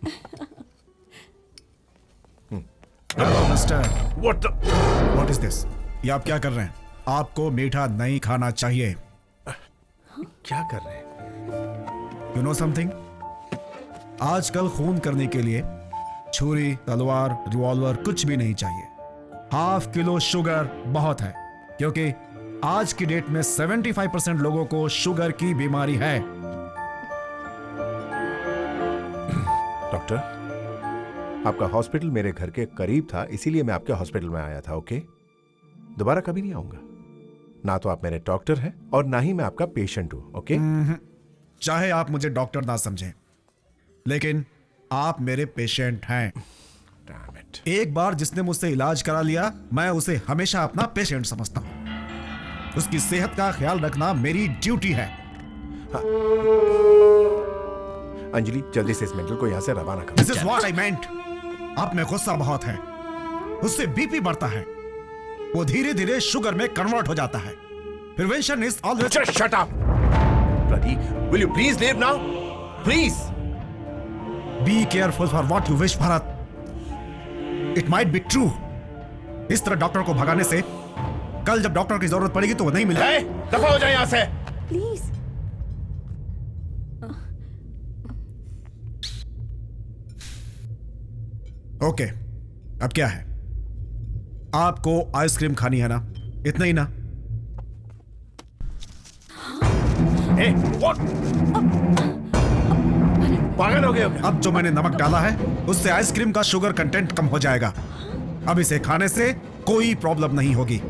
Hello mister. What is this? ये आप क्या कर रहे हैं? आपको मीठा नहीं खाना चाहिए। क्या कर रहे हैं? You know something? आजकल खून करने के लिए छुरी, तलवार, रिवॉल्वर कुछ भी नहीं चाहिए। ½ किलो शुगर बहुत है, क्योंकि आज की डेट में 75% लोगों को शुगर की बीमारी है। डॉक्टर, आपका हॉस्पिटल मेरे घर के करीब था, इसीलिए मैं आपके हॉस्पिटल में आया था। ओके? दोबारा कभी नहीं आऊंगा। ना तो आप मेरे डॉक्टर हैं और ना ही मैं आपका पेशेंट हूं। ओके? चाहे आप मुझे डॉक्टर ना समझें, लेकिन आप मेरे पेशेंट हैं। Damn it. दैट। एक बार जिसने मुझसे इलाज करा लिया, मैं उसे हमेशा अपना पेशेंट समझता हूँ। उसकी सेहत का ख्याल रखना मेरी ड्यूटी है। अंजलि, जल्दी से इस मेंटल को यहाँ से रवाना करो। दिस इज व्हाट आई मेंट। आप में गुस्सा बहुत है, उससे बीपी बढ़ता है, वो धीरे धीरे शुगर में कन्वर्ट हो जाता है। Prevention is always. Just shut up! Bloody, will you please leave now? Please! Be careful for what you wish, Bharat. It might be true। इस तरह डॉक्टर को भगाने से कल जब डॉक्टर की जरूरत पड़ेगी तो वो नहीं मिलेगा। Hey, दफा हो जाए यहाँ से। प्लीज। ओके, अब क्या है? आपको आइसक्रीम खानी है ना? इतना ही ना? Hey, what? पागल हो गए हो क्या? अब जो मैंने नमक डाला है उससे आइसक्रीम का शुगर कंटेंट कम हो जाएगा। अब इसे खाने से कोई प्रॉब्लम नहीं होगी।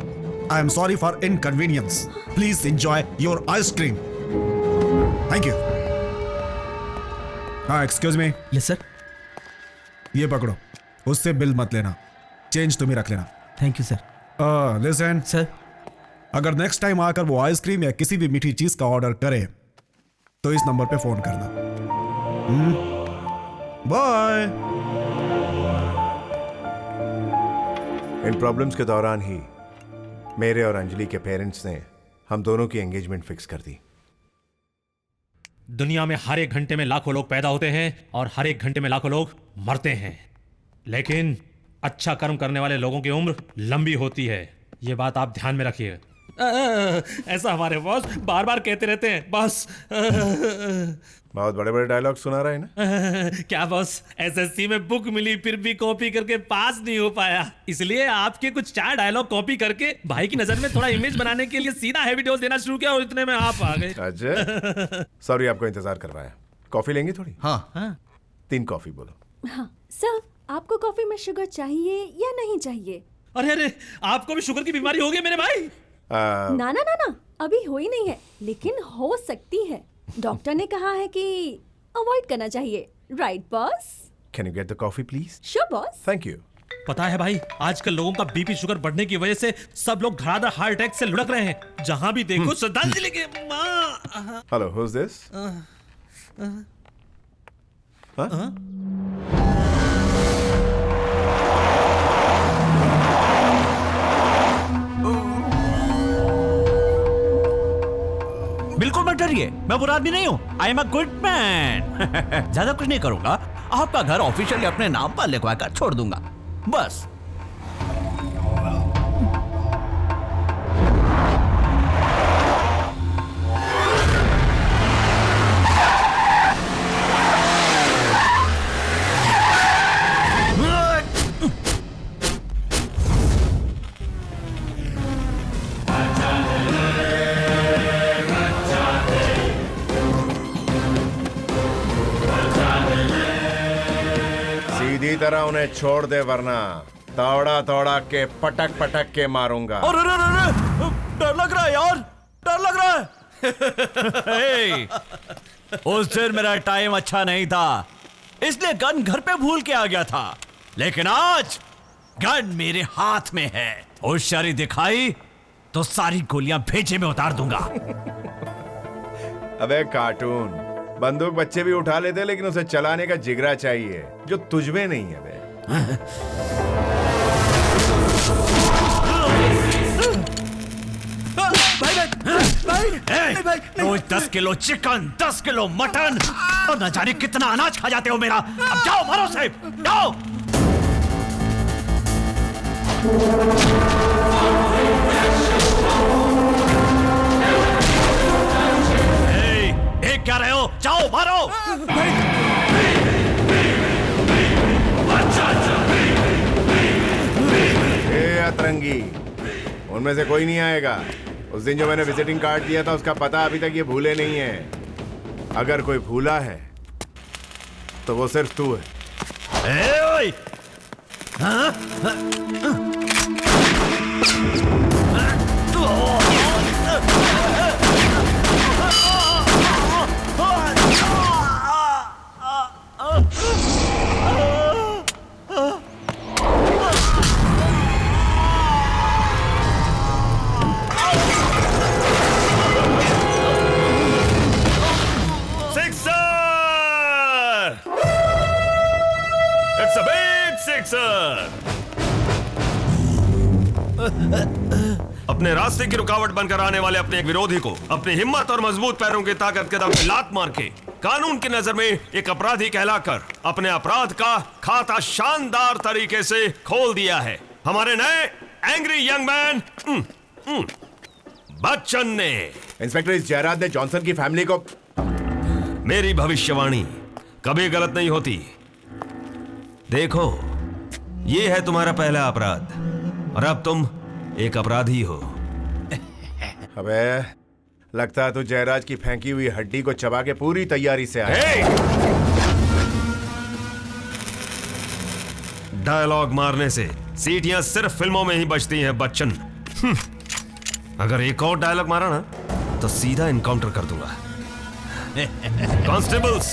आई am sorry for inconvenience. Please enjoy your ice cream. Thank you. हाँ, एक्सक्यूज मी। Yes sir. ये पकड़ो, उससे बिल मत लेना, चेंज तुम ही रख लेना। Thank you sir. Listen sir, अगर नेक्स्ट टाइम आकर वो आइसक्रीम या किसी भी मीठी चीज का ऑर्डर करे तो इस नंबर पे फोन करना। बाय। इन प्रॉब्लम्स के दौरान ही मेरे और अंजलि के पेरेंट्स ने हम दोनों की एंगेजमेंट फिक्स कर दी। दुनिया में हर एक घंटे में लाखों लोग पैदा होते हैं और हर एक घंटे में लाखों लोग मरते हैं, लेकिन अच्छा कर्म करने वाले लोगों की उम्र लंबी होती है। ये बात आप ध्यान में रखिए। ऐसा हमारे बॉस बार बार कहते रहते हैं। बॉस बहुत बड़े बड़े डायलॉग सुना रहा है ना। क्या बॉस, एसएससी में बुक मिली फिर भी कॉपी करके पास नहीं हो पाया, इसलिए आपके कुछ 4 डायलॉग कॉपी करके भाई की नजर में थोड़ा इमेज बनाने के लिए सीधा हैवी डोज देना शुरू किया और इतने में आप आ गए। अजय, सॉरी आपको इंतजार करवाया। कॉफी लेंगे थोड़ी? हाँ। 3 कॉफी बोलो। हाँ सर, आपको कॉफी में शुगर चाहिए या नहीं चाहिए? अरे अरे, आपको भी शुगर की बीमारी हो गई मेरे भाई? ना ना ना ना, अभी हुई नहीं है, लेकिन हो सकती है। डॉक्टर ने कहा है कि अवॉइड करना चाहिए। Right boss? Can you get the coffee please? Sure boss. Thank you. पता है भाई, आजकल लोगों का बीपी शुगर बढ़ने की वजह से सब लोग धड़ाधड़ हार्ट अटैक से लुढ़क रहे हैं। जहां भी देखो श्रद्धांजलि के मां। Hello, who is this? बिल्कुल मत डरिए, मैं बुरा आदमी नहीं हूँ। I am a good man. ज्यादा कुछ नहीं करूंगा, आपका घर ऑफिशियली अपने नाम पर लिखवा कर छोड़ दूंगा, बस। सीधी तरह उन्हें छोड़ दे, वरना तोड़ा तोड़ा के पटक पटक के मारूंगा। और डर लग रहा है यार, डर लग रहा है। उस दिन मेरा टाइम अच्छा नहीं था, इसलिए गन घर पे भूल के आ गया था, लेकिन आज गन मेरे हाथ में है। होशियारी दिखाई तो सारी गोलियां भेजे में उतार दूंगा। अबे कार्टून, बंदूक बच्चे भी उठा लेते, लेकिन उसे चलाने का जिगरा चाहिए जो तुझमें नहीं है बे। भाई, रोज 10 किलो चिकन, 10 किलो मटन और न जाने कितना अनाज खा जाते हो मेरा। अब जाओ, मारो साहब, जाओ। देख क्या रहे हो, जाओ मारो। अतरंगी, उनमें से कोई नहीं आएगा। उस दिन जो मैंने विजिटिंग कार्ड दिया था उसका पता अभी तक ये भूले नहीं है। अगर कोई भूला है तो वो सिर्फ तू है। अपने रास्ते की रुकावट बनकर आने वाले अपने एक विरोधी को अपनी हिम्मत और मजबूत पैरों की ताकत के दम पे लात मार के कानून की नजर में एक अपराधी कहलाकर अपने अपराध का खाता शानदार तरीके से खोल दिया है हमारे नए एंग्री यंग मैन बच्चन ने। इंस्पेक्टर, इस जयराज ने जॉनसन की फैमिली को... मेरी भविष्यवाणी कभी गलत नहीं होती। देखो, ये है तुम्हारा पहला अपराध और अब तुम एक अपराधी हो। अबे, लगता है तू जयराज की फेंकी हुई हड्डी को चबा के पूरी तैयारी से आया। डायलॉग मारने से सीटियां सिर्फ फिल्मों में ही बजती हैं बच्चन। अगर एक और डायलॉग मारा ना तो सीधा इनकाउंटर कर दूंगा। कांस्टेबल्स,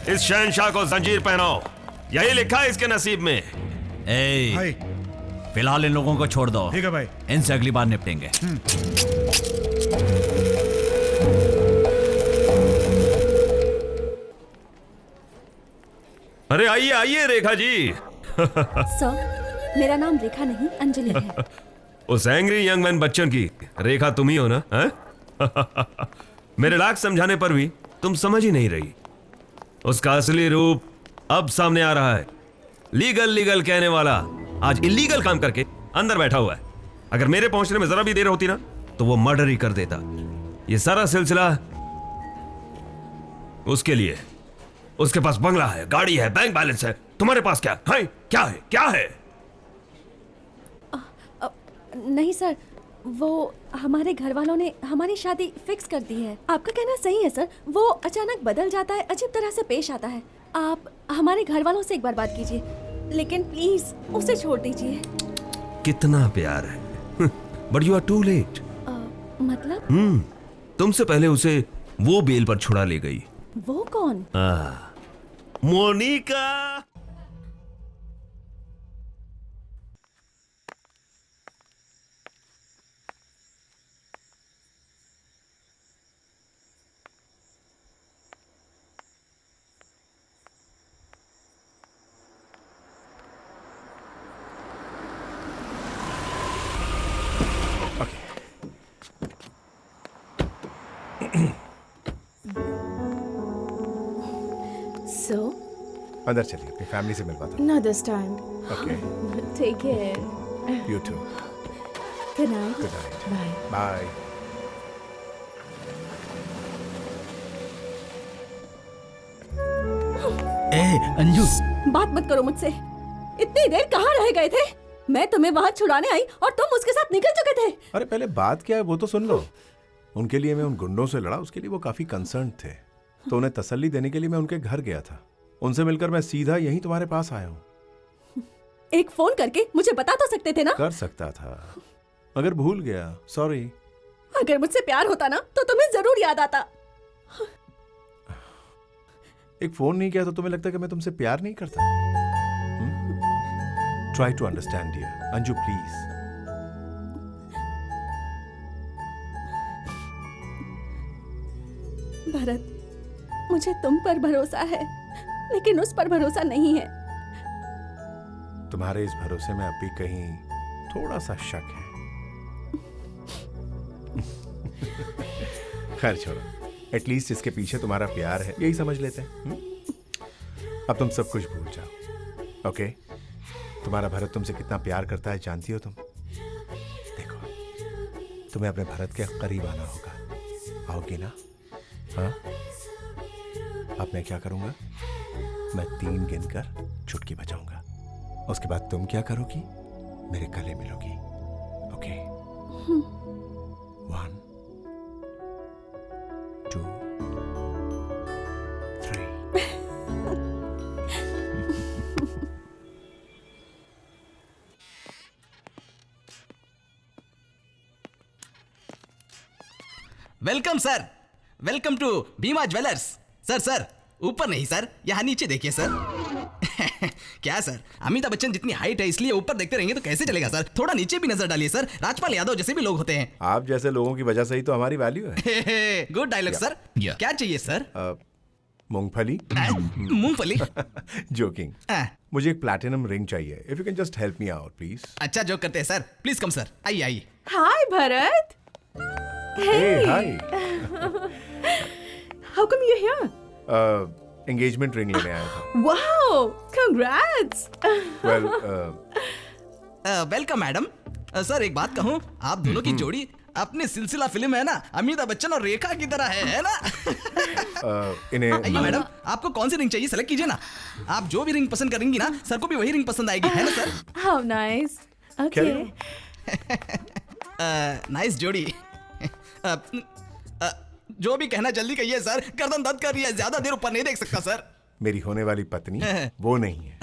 इस शहंशाह को जंजीर पहनाओ, यही लिखा है इसके नसीब में। भाई, फिलहाल इन लोगों को छोड़ दो। ठीक है भाई, इनसे अगली बार निपटेंगे। अरे आइए आइए रेखा जी। सर, मेरा नाम रेखा नहीं अंजलि है। उस एंग्री यंग मैन बच्चन की रेखा तुम ही हो ना? मेरे लाख समझाने पर भी तुम समझ ही नहीं रही। उसका असली रूप अब सामने आ रहा है। लीगल लीगल कहने वाला आज इलीगल काम करके अंदर बैठा हुआ है। अगर मेरे पहुंचने में जरा भी देर होती ना तो वो मर्डर ही कर देता। ये सारा सिलसिला उसके लिए। उसके पास बंगला है, गाड़ी है, बैंक बैलेंस है। तुम्हारे पास क्या है? क्या है? क्या है? नहीं सर, वो हमारे घर वालों ने हमारी शादी फिक्स कर दी है। आपका कहना सही है सर, वो अचानक बदल जाता है, अजीब तरह से पेश आता है। आप हमारे घर वालों से एक बार बात कीजिए, लेकिन प्लीज उसे छोड़ दीजिए। कितना प्यार है, but you are too late. मतलब? तुमसे पहले उसे वो बेल पर छुड़ा ले गई। वो कौन? मोनिका। So, अंदर चलिए, अपनी फैमिली से मिलवाता हूँ। not this time. Okay. Take care. You too. Good night. Good night. Bye. Bye. Anju, बात मत करो मुझसे। इतनी देर कहाँ रह गए थे? मैं तुम्हें वहाँ छुड़ाने आई और तुम उसके साथ निकल चुके थे। अरे पहले बात क्या है वो तो सुन लो। उनके लिए मैं उन गुंडों से लड़ा, उसके लिए वो काफी कंसर्न थे, तो उन्हें तसल्ली देने के लिए मैं उनके घर गया था। उनसे मिलकर मैं सीधा यहीं तुम्हारे पास आया हूँ। एक फोन करके मुझे बता तो सकते थे ना? कर सकता था, मगर भूल गया, सॉरी। अगर मुझसे प्यार होता ना तो तुम्हें जरूर याद आता। एक फोन नहीं किया तो तुम्हें लगता है कि मैं तुमसे प्यार नहीं करता? Try to understand dear. Anju please. Bharat, मुझे तुम पर भरोसा है, लेकिन उस पर भरोसा नहीं है। तुम्हारे इस भरोसे में अब भी कहीं थोड़ा सा शक है। खैर छोड़ो, एटलीस्ट इसके पीछे तुम्हारा प्यार है, यही समझ लेते हैं। अब तुम सब कुछ भूल जाओ, ओके? तुम्हारा भरत तुमसे कितना प्यार करता है जानती हो तुम? देखो, तुम्हें अपने भरत के करीब आना होगा। आओगी ना? हाँ? अब मैं क्या करूंगा? मैं 3 गिनकर चुटकी बजाऊंगा। उसके बाद तुम क्या करोगी? मेरे गले मिलोगी, okay? 1 2 3। Welcome sir, welcome to Bhima jewellers. Sir sir, ऊपर नहीं सर, यहाँ नीचे देखिए सर। क्या सर, अमिताभ बच्चन जितनी हाइट है इसलिए ऊपर देखते रहेंगे तो कैसे चलेगा सर? थोड़ा नीचे भी नजर डालिए सर। राजपाल यादव जैसे भी लोग होते हैं। आप जैसे लोगों की वजह से ही तो हमारी वैल्यू है। Good dialogue sir. क्या चाहिए सर? मूंगफली? मूंगफली? जोकिंग। मुझे एक प्लैटिनम रिंग चाहिए। If you can just help me out please. अच्छा जोक करते हैं सर, प्लीज कम सर, आइए आइए। Hi Bharat. Hey, hi. How come you're here? Engagement ring लेने आया था। Wow, congrats. Well welcome madam. Sir एक बात कहूँ, आप दोनों की जोड़ी अपनी सिलसिला फिल्म है ना, अमिताभ बच्चन और रेखा की तरह है ना? इन्हें आइए मैडम, आपको कौन सी रिंग चाहिए सेलेक्ट कीजिए ना। आप जो भी रिंग पसंद करेंगी ना, सर को भी वही रिंग पसंद आएगी, है ना sir? How nice. Okay. Nice जोड़ी। जो भी कहना जल्दी कहिए सर, गर्दन दर्द कर रही है, ज्यादा देर ऊपर नहीं देख सकता सर। मेरी होने वाली पत्नी वो नहीं है।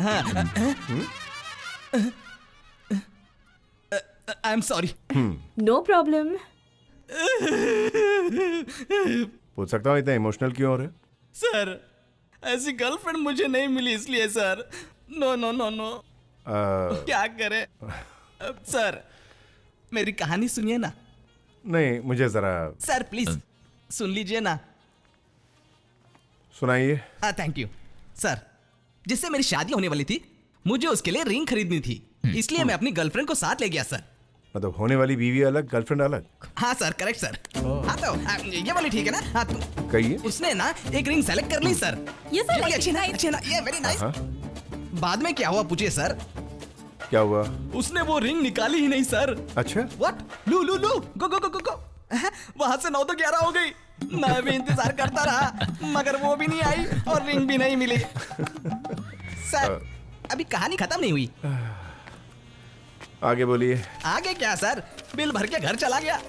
आई एम सॉरी। No problem. पूछ सकता हूँ इतना इमोशनल क्यों हो रहे? सर ऐसी गर्लफ्रेंड मुझे नहीं मिली इसलिए sir. No no no no. क्या करे सर, मेरी कहानी सुनिए ना। नहीं, मुझे जरा सर प्लीज सुन लीजिए ना। सुनाइए। Thank you sir. जिससे मेरी शादी होने वाली थी, मुझे उसके लिए रिंग खरीदनी थी, इसलिए मैं अपनी गर्लफ्रेंड को साथ ले गया सर। मतलब होने वाली बीवी अलग, गर्लफ्रेंड अलग? हाँ सर, करेक्ट सर। हाँ तो ये वाली ठीक है ना? हाँ तो कहिए। उसने ना एक रिंग सेलेक्ट कर ली सर। ये सर वाली अच्छी ना, अच्छी ना, ये वेरी नाइस। बाद में क्या हुआ पूछिए सर? क्या हुआ? उसने वो रिंग निकाली ही नहीं सर। अच्छा। व्हाट? लू लू लू गो गो गो गो गो। वहां से 9 तो 11 हो गई। मैं भी इंतजार करता रहा, मगर वो भी नहीं आई और रिंग भी नहीं मिली। सर अभी कहानी खत्म नहीं हुई। आगे बोलिए। आगे क्या सर, बिल भर के घर चला गया।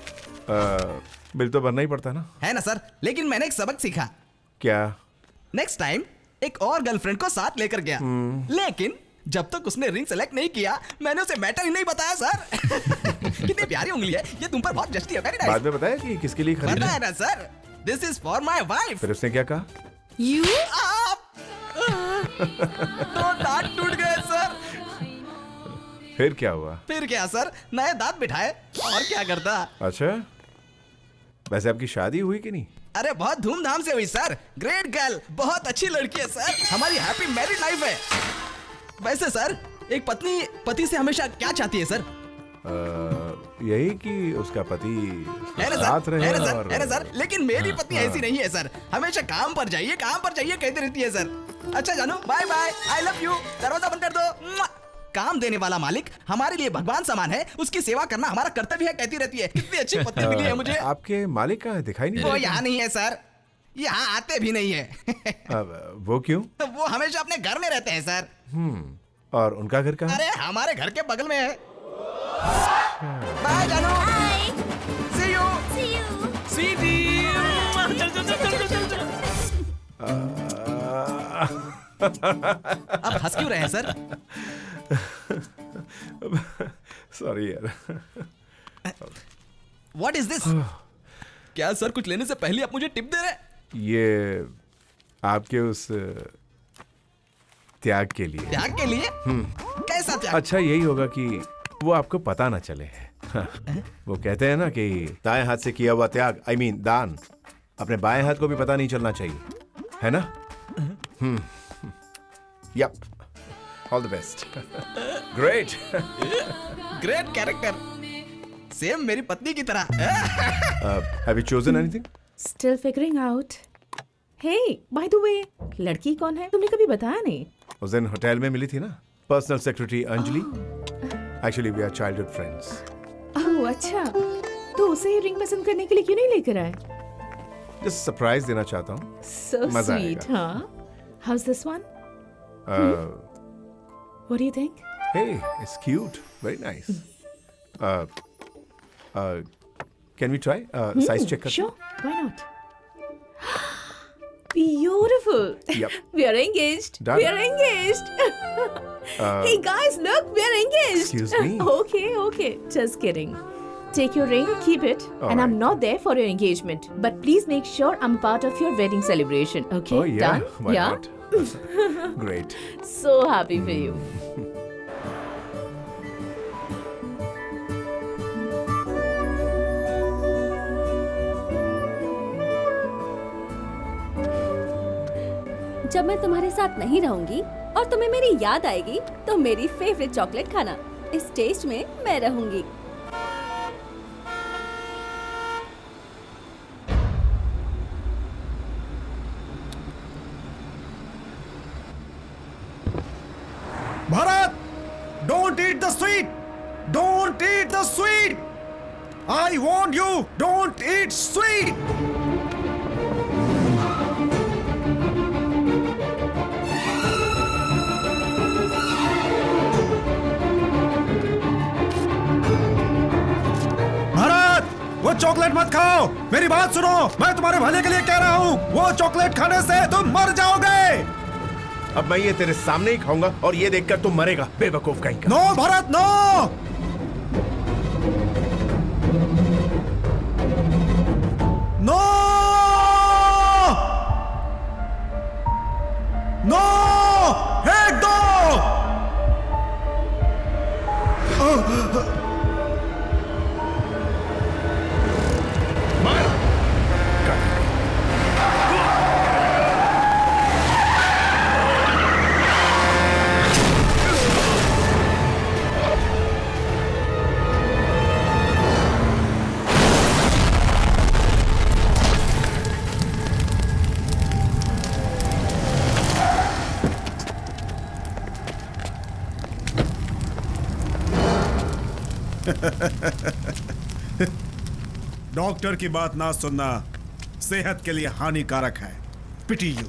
बिल तो भरना ही पड़ता ना। है ना सर, लेकिन मैंने एक सबक सीखा। क्या? नेक्स्ट टाइम एक और गर्लफ्रेंड को साथ लेकर गया, लेकिन जब तक उसने रिंग सेलेक्ट नहीं किया, मैंने उसे मैटर ही नहीं बताया सर। कितनी प्यारी उंगली है ये, तुम पर बहुत जचती है। Very nice. बाद में बताया कि किसके लिए खरीदा? बताया ना sir, this is for my wife. फिर उसने क्या कहा? यू तो दांत टूट गए सर। फिर क्या हुआ? फिर क्या सर, नए दांत बिठाए और क्या करता। अच्छा, वैसे आपकी शादी हुई कि नहीं? अरे बहुत धूमधाम से हुई सर। ग्रेट गर्ल, बहुत अच्छी लड़की है सर। हमारी हैप्पी मैरिड लाइफ है। वैसे सर, एक पत्नी पति से हमेशा क्या चाहती है सर? यही कि उसका पति साथ रहे। है ना सर, लेकिन मेरी पत्नी ऐसी नहीं है सर। हमेशा काम पर जाइए कहती रहती है सर। अच्छा जानू, bye bye, I love you, दरवाजा बंद कर दो। काम देने वाला मालिक हमारे लिए भगवान समान है, उसकी सेवा करना हमारा कर्तव्य है कहती रहती है। कितनी अच्छी पत्नी मिली है मुझे। आपके मालिक कहाँ है? दिखाई नहीं। वो यहाँ नहीं है सर, यहाँ आते भी नहीं है। वो क्यों? वो हमेशा अपने घर में रहते हैं सर। और उनका घर कहाँ? अरे हमारे घर के बगल में है। बाय जानू। सी यू। स्वीटी। अब हंस क्यों रहे हैं सर? सॉरी यार। What is this? क्या सर कुछ लेने से पहले आप मुझे टिप दे रहे हैं? ये आपके उस त्याग के लिए। त्याग के लिए? कैसा त्याग? अच्छा, यही होगा कि वो आपको पता ना चले। वो कहते हैं ना कि दाएं हाथ से किया हुआ त्याग, I mean दान, अपने बाएं हाथ को भी पता नहीं चलना चाहिए, है ना? Yep. All the best. Great. Great character. Same मेरी पत्नी की तरह। Have you chosen anything? Still figuring out. Hey, by the way, लड़की कौन है? तुमने कभी बताया नहीं। उस दिन होटल में मिली थी ना, personal secretary Anjali. Actually, we are childhood friends. ओह अच्छा, तो उसे रिंग पसंद करने के लिए क्यों नहीं लेकर आए? Just सरप्राइज देना चाहता हूँ। So मजा sweet, आएगा। huh? How's this one? What do you think? Hey, it's cute. Very nice. Can we try? Size check करते हैं? Sure, why not? Beautiful. Yep. We are engaged. Done. We are engaged. Hey guys, look, we are engaged. Excuse me? Okay. Just kidding. Take your ring, keep it, All and I'm right. not there for your engagement. But please make sure I'm part of your wedding celebration. Okay? Oh yeah. Done? Why yeah. not? Great. So happy for you. जब मैं तुम्हारे साथ नहीं रहूंगी और तुम्हें मेरी याद आएगी तो मेरी फेवरेट चॉकलेट खाना। इस टेस्ट में मैं रहूंगी। Bharat, don't eat the sweet. Don't eat the sweet. I warn you, don't eat sweet. Bharat, वो चॉकलेट मत खाओ। मेरी बात सुनो, मैं तुम्हारे भले के लिए कह रहा हूँ। वो चॉकलेट खाने से तुम मर जाओगे। अब मैं ये तेरे सामने ही खाऊंगा और ये देखकर तुम मरेगा, बेवकूफ कहीं का। No Bharat, no. No no, फेंक दो। डॉक्टर की बात ना सुनना सेहत के लिए हानिकारक है। पिटी यू।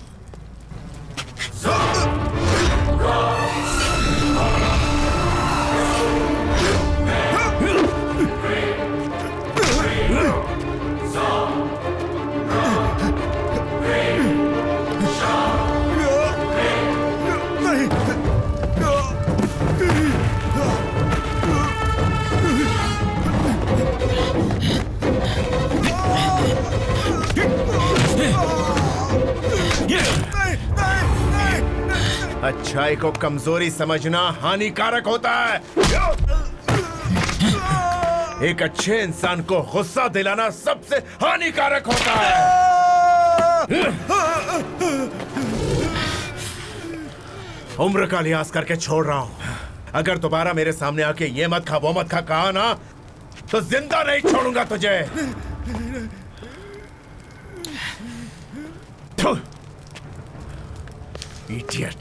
अच्छाई को कमजोरी समझना हानिकारक होता है। एक अच्छे इंसान को गुस्सा दिलाना सबसे हानिकारक होता है। उम्र का लिहाज करके छोड़ रहा हूं। अगर दोबारा मेरे सामने आके ये मत खा वो मत खा कहा ना तो जिंदा नहीं छोड़ूंगा तुझे। इडियट।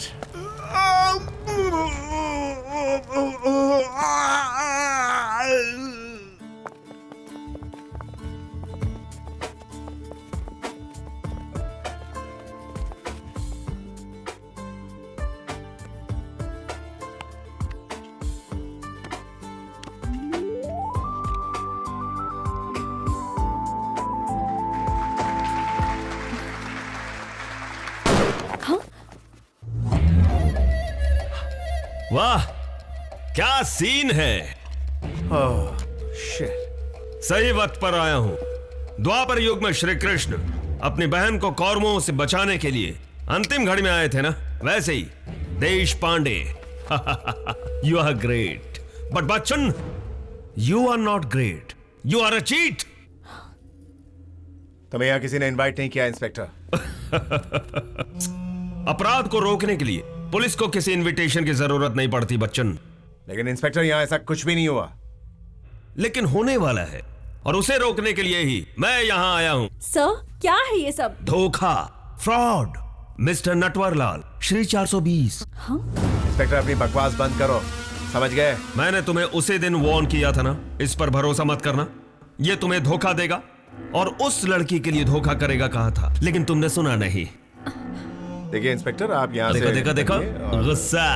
वाह, क्या सीन है। सही वक्त पर आया हूं। द्वापर युग में श्री कृष्ण अपनी बहन को कौरवों से बचाने के लिए अंतिम घड़ी में आए थे ना, वैसे ही Deshpande. You are great but Bachchan you are not great, you are a cheat. तुम्हें यहां किसी ने इनवाइट नहीं किया इंस्पेक्टर। अपराध को रोकने के लिए पुलिस को किसी इनविटेशन की जरूरत नहीं पड़ती बच्चन। लेकिन इंस्पेक्टर यहां ऐसा कुछ भी नहीं हुआ। लेकिन होने वाला है और उसे रोकने के लिए ही मैं यहां आया हूं। सर, क्या है ये सब? धोखा, फ्रॉड, मिस्टर नटवरलाल, श्री 420। हाँ? इंस्पेक्टर अपनी बकवास बंद करो, समझ गए? मैंने तुम्हें उसी दिन वार्न किया था ना, इस पर भरोसा मत करना, ये तुम्हें धोखा देगा और उस लड़की के लिए धोखा करेगा कहा था, लेकिन तुमने सुना नहीं। देखिए इंस्पेक्टर, आप यहाँ देखो से देखो देखो गुस्सा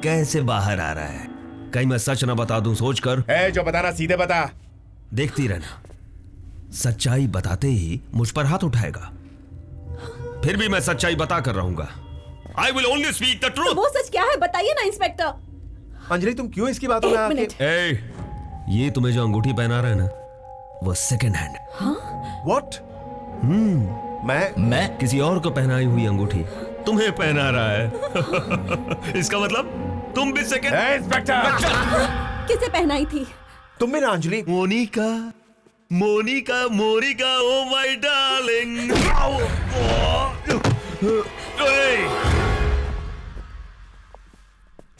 कैसे बाहर आ रहा है। कहीं मैं सच ना बता दूं सोचकर। जो बताना सीधे बता। देखती रहना, सच्चाई बताते ही मुझ पर हाथ उठाएगा, फिर भी मैं सच्चाई बता कर रहूंगा। I will only speak the truth। वो सच क्या है बताइए ना इंस्पेक्टर। अंजलि, तुम क्यों इसकी बातों में आके? ये तुम्हें जो अंगूठी पहना रहा है ना, वो सेकंड हैंड। What? मैं किसी और को पहनाई हुई अंगूठी तुम्हें पहना रहा है। इसका मतलब तुम भी सेकंड। इंस्पेक्टर, किसे पहनाई थी? तुम भी ना Anjali? Monica, Monica, Monica, oh my darling.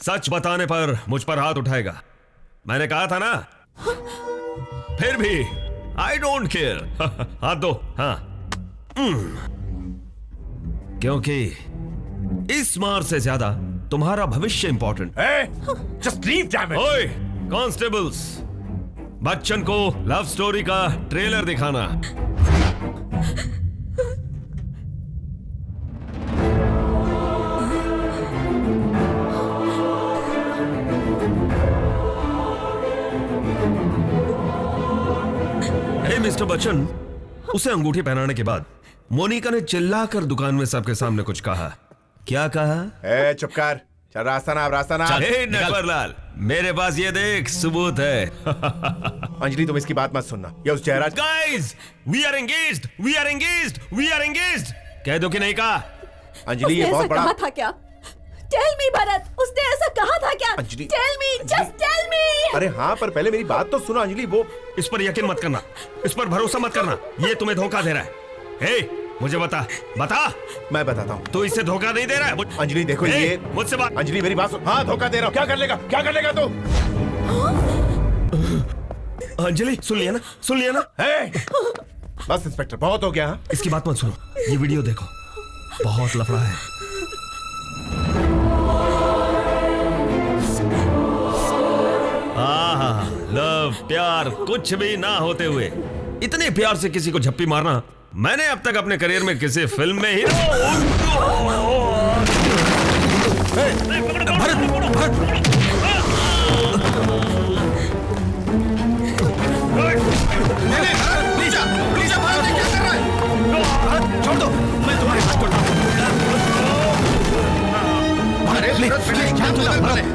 सच बताने पर मुझ पर हाथ उठाएगा। मैंने कहा था ना। फिर भी आई डोंट केयर। हाथ दो। हाँ, क्योंकि इस मार से ज्यादा तुम्हारा भविष्य important. Just leave damn it. ओए कॉन्स्टेबल्स, बच्चन को लव स्टोरी का ट्रेलर दिखाना। हे मिस्टर बच्चन, उसे अंगूठी पहनाने के बाद मोनिका ने चिल्लाकर दुकान में सबके सामने कुछ कहा। क्या कहा? ए चुप कर, चल रास्ता ना, रास्ता ना। हे नटवरलाल, मेरे पास ये देख सबूत है। अंजलि तुम इसकी बात मत सुनना, ये उस Jayraj. Guys, we are engaged, we are engaged, we are engaged. कह दो कि नहीं कहा? अंजलि ये बहुत बड़ा कहा था क्या? टेल मी भरत, उसने ऐसा कहा था क्या? Anjali, tell me, just tell me. अरे हाँ, पर पहले मेरी बात तो सुनो अंजलि। वो इस पर यकीन मत करना, इस पर भरोसा मत करना, ये तुम्हें धोखा दे रहा है। हे, मुझे बता। मैं बताता हूँ। तो इससे धोखा नहीं दे रहा है? अंजलि देखो, ये मुझसे बात। अंजलि मेरी बात सुन। हाँ, धोखा दे रहा हूँ। क्या कर लेगा, क्या कर लेगा तू? अंजलि सुन लिया ना, सुन लिया ना? बस इंस्पेक्टर, बहुत हो गया। इसकी बात मत सुनो, ये वीडियो देखो, बहुत लफड़ा है। लव, प्यार कुछ भी ना होते हुए इतने प्यार से किसी को झप्पी मारना मैंने अब तक अपने करियर में किसी फिल्म में ही। छोड़ दो, मैं तुम्हारे हाथ छोड़ता हूं।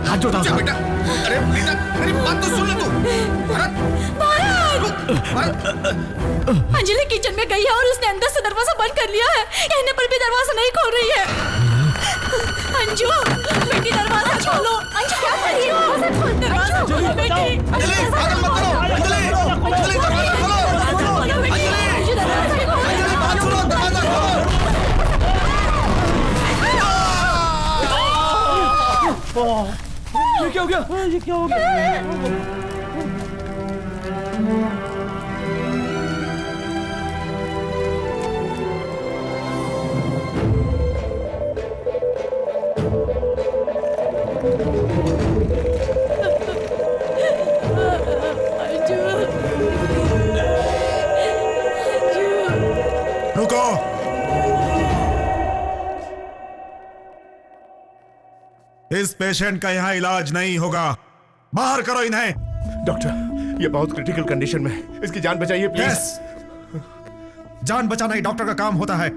हाथ जोड़ा बेटा। अरे बेटा, मेरी बात तो सुन ले तू। अंजलि किचन में गई है और उसने अंदर से दरवाजा बंद कर लिया है। कहने पर भी दरवाजा नहीं खोल रही है। अंजू, बेटी दरवाजा खोलो। अंजू क्या कर रही हो? दरवाजा खोलो बेटी। अंजलि, पागल मत करो। अंजलि, अंजलि दरवाजा खोलो। अंजलि, अंजलि बात सुनो, दरवाजा खोलो। ये क्या हो गया? ये क्या हो गया? रुको। इस पेशेंट का यहाँ इलाज नहीं होगा, बाहर करो इन्हें। डॉक्टर, ये बहुत क्रिटिकल कंडीशन में है, इसकी जान बचाइए प्लीज। जान बचाना ही डॉक्टर का काम होता है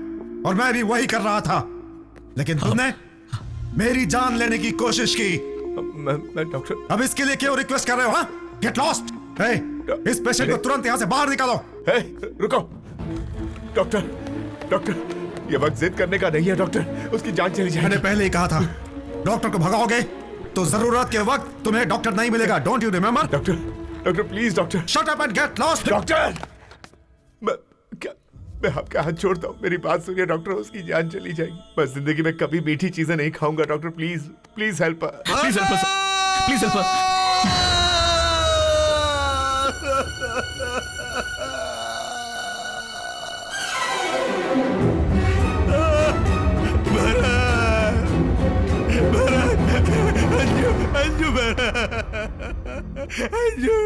और मैं भी वही कर रहा था, लेकिन तुमने मेरी जान लेने की कोशिश की। मैं डॉक्टर, अब इसके लिए क्यों रिक्वेस्ट कर रहे हो? Get lost. इस पेशेंट को तुरंत यहाँ से बाहर निकालो। रुको डॉक्टर, डॉक्टर ये वक्त जिद करने का नहीं है डॉक्टर, उसकी जान चली जाएगी। मैंने पहले ही कहा था, डॉक्टर को भगाओगे तो जरूरत के वक्त तुम्हें डॉक्टर नहीं मिलेगा। Don't you remember? Doctor, doctor please doctor. Shut up and get lost. Doctor, मैं आपका हाथ छोड़ता हूँ, मेरी बात सुनिए डॉक्टर, उसकी जान चली जाएगी। मैं जिंदगी में कभी मीठी चीजें नहीं खाऊंगा doctor, please please help, please help, please help. Anju, Anju, Anju,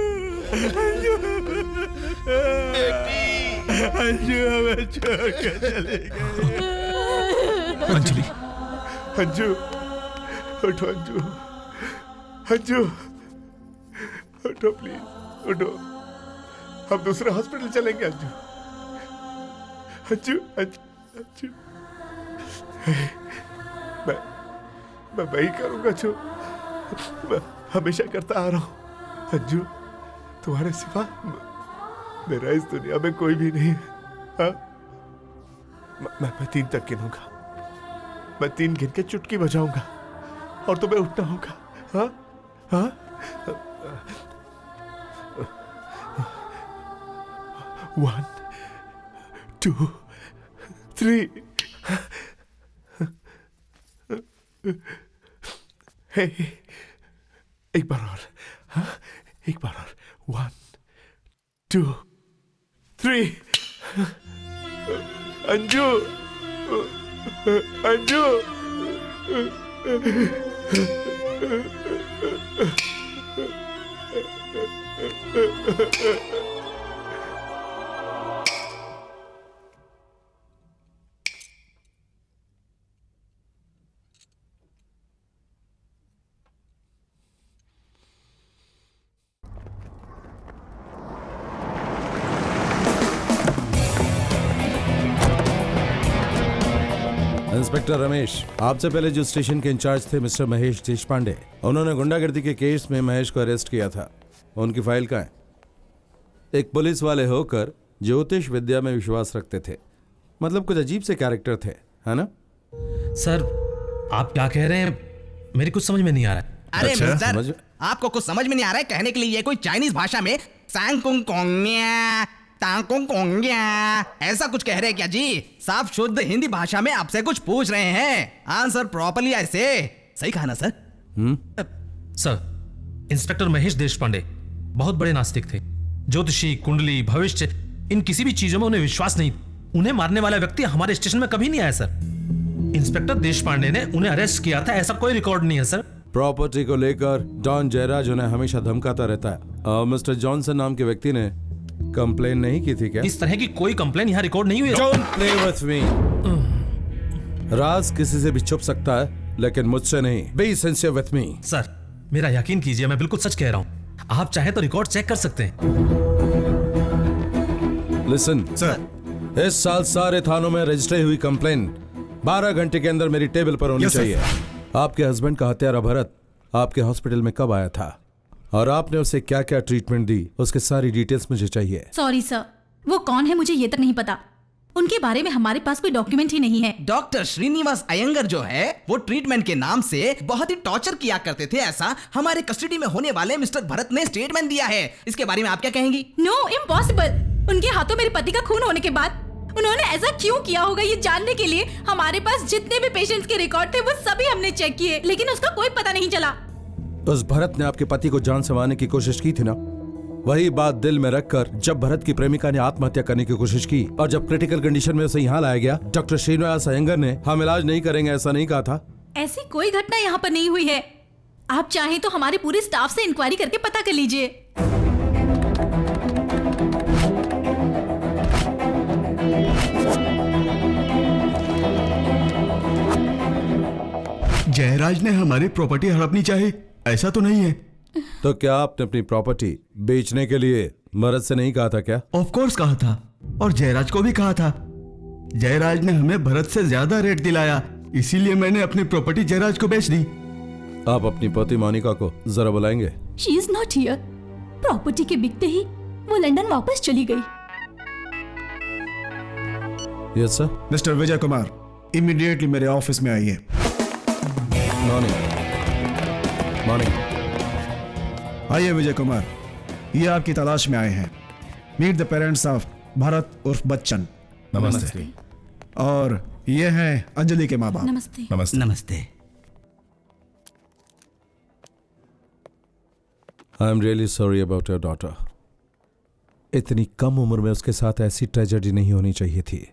Anju हमें छोड़ के चली गई। अंजलि, अंजू उठो, अंजू, अंजू उठो प्लीज, उठो, हम दूसरे हॉस्पिटल चलेंगे। अंजू, अंजू, अंजू, अंजू, मैं वही करूंगा जो मैं हमेशा करता आ रहा हूं। अंजू, तुम्हारे सिवा मेरा इस दुनिया में कोई भी नहीं है। हाँ? मैं 3 तक गिनूंगा, मैं 3 गिन के चुटकी बजाऊंगा और तुम्हें उठना होगा। हाँ? हाँ? 1, 2, 3। Hey, एक बार और, हाँ, एक बार और, 1 2 3। अंजू, अंजू। इंस्पेक्टर रमेश, आपसे पहले जो स्टेशन के इंचार्ज थे मिस्टर महेश देशपांडे, उन्होंने गुंडागर्दी के केस में महेश को अरेस्ट किया था। उनकी फाइल कहाँ है? एक पुलिस वाले होकर ज्योतिष विद्या में विश्वास रखते थे, मतलब कुछ अजीब से कैरेक्टर थे, है ना? सर आप क्या कह रहे हैं, मेरी कुछ समझ में नहीं आ रहा है। अरे अच्छा, मिस्टर, आपको कुछ समझ में नहीं आ रहा है कहने के लिए ये कोई चाइनीज भाषा में सांगकुंग कोंग्या तांगकुंग कोंग्या ऐसा कुछ कह रहे हैं क्या जी? साफ शुद्ध हिंदी भाषा में आपसे कुछ पूछ रहे हैं, आंसर प्रॉपर्ली ऐसे। सही कहा ना sir? Sir, inspector Mahesh Deshpande बहुत बड़े नास्तिक थे। ज्योतिषी, कुंडली, भविष्य, इन किसी भी चीजों में उन्हें विश्वास नहीं। उन्हें मारने वाला व्यक्ति हमारे स्टेशन में कभी नहीं आया सर। इंस्पेक्टर देशपांडे ने उन्हें अरेस्ट किया था, ऐसा कोई रिकॉर्ड नहीं है सर। प्रॉपर्टी को लेकर डॉन जयराज उन्हें हमेशा धमकाता रहता है। मिस्टर जॉनसन नाम के व्यक्ति ने कंप्लेन नहीं की थी क्या? इस तरह की कोई कंप्लेन यहाँ रिकॉर्ड नहीं हुई। Don't play with me. राज किसी से भी छुप सकता है, लेकिन मुझसे नहीं। Be sincere with me. Sir, मेरा यकीन कीजिए, मैं बिल्कुल सच कह रहा हूँ। आप चाहे तो रिकॉर्ड चेक कर सकते हैं। Listen, सर, इस साल सारे थानों में रजिस्टर हुई कंप्लेन 12 घंटे के अंदर मेरी टेबल पर होनी Yes, sir. चाहिए। आपके हस्बैंड का हत्यारा भरत आपके हॉस्पिटल में कब आया था और आपने उसे क्या क्या ट्रीटमेंट दी, उसके सारी डिटेल्स मुझे चाहिए। सॉरी सर, वो कौन है मुझे ये तक नहीं पता। उनके बारे में हमारे पास कोई डॉक्यूमेंट ही नहीं है। डॉक्टर श्रीनिवास अयंगर जो है वो ट्रीटमेंट के नाम से बहुत ही टॉर्चर किया करते थे, ऐसा हमारे कस्टडी में होने वाले मिस्टर भरत ने स्टेटमेंट दिया है। इसके बारे में आप क्या कहेंगी? No, impossible. उनके हाथों मेरे पति का खून होने के बाद उन्होंने ऐसा क्यों किया होगा ये जानने के लिए हमारे पास जितने भी पेशेंट्स के रिकॉर्ड थे वो सभी हमने चेक किए, लेकिन उसका कोई पता नहीं चला। उस भरत ने आपके पति को जान से मारने की कोशिश की थी ना? वही बात दिल में रखकर जब भरत की प्रेमिका ने आत्महत्या करने की कोशिश की और जब क्रिटिकल कंडीशन में उसे यहाँ लाया गया, डॉक्टर श्रीनिवास अयंगर ने हम इलाज नहीं करेंगे ऐसा नहीं कहा था? ऐसी कोई घटना यहाँ पर नहीं हुई है। आप चाहें तो हमारे पूरे स्टाफ से इंक्वायरी करके पता कर लीजिए। जयराज ने हमारी प्रॉपर्टी हड़पनी चाही, ऐसा तो नहीं है। तो क्या आपने अपनी प्रॉपर्टी बेचने के लिए भरत से नहीं कहा था क्या? ऑफ कोर्स कहा था, और जयराज को भी कहा था। जयराज ने हमें भरत से ज्यादा रेट दिलाया, इसीलिए मैंने अपनी प्रॉपर्टी जयराज को बेच दी। आप अपनी पति मोनिका को जरा बुलाएंगे? She is not here. Property के बिकते ही वो लंदन वापस चली गई। Yes sir. Mister Vijay Kumar, immediately मेरे ऑफिस में आइए। मॉर्निंग। मॉर्निंग। आइए विजय कुमार, ये आपकी तलाश में आए हैं। Meet the parents of Bharat उर्फ बच्चन। नमस्ते। और ये हैं अंजलि के माँ बाप। नमस्ते। नमस्ते। नमस्ते। I am really sorry about your daughter. इतनी कम उम्र में उसके साथ ऐसी ट्रेजेडी नहीं होनी चाहिए थी।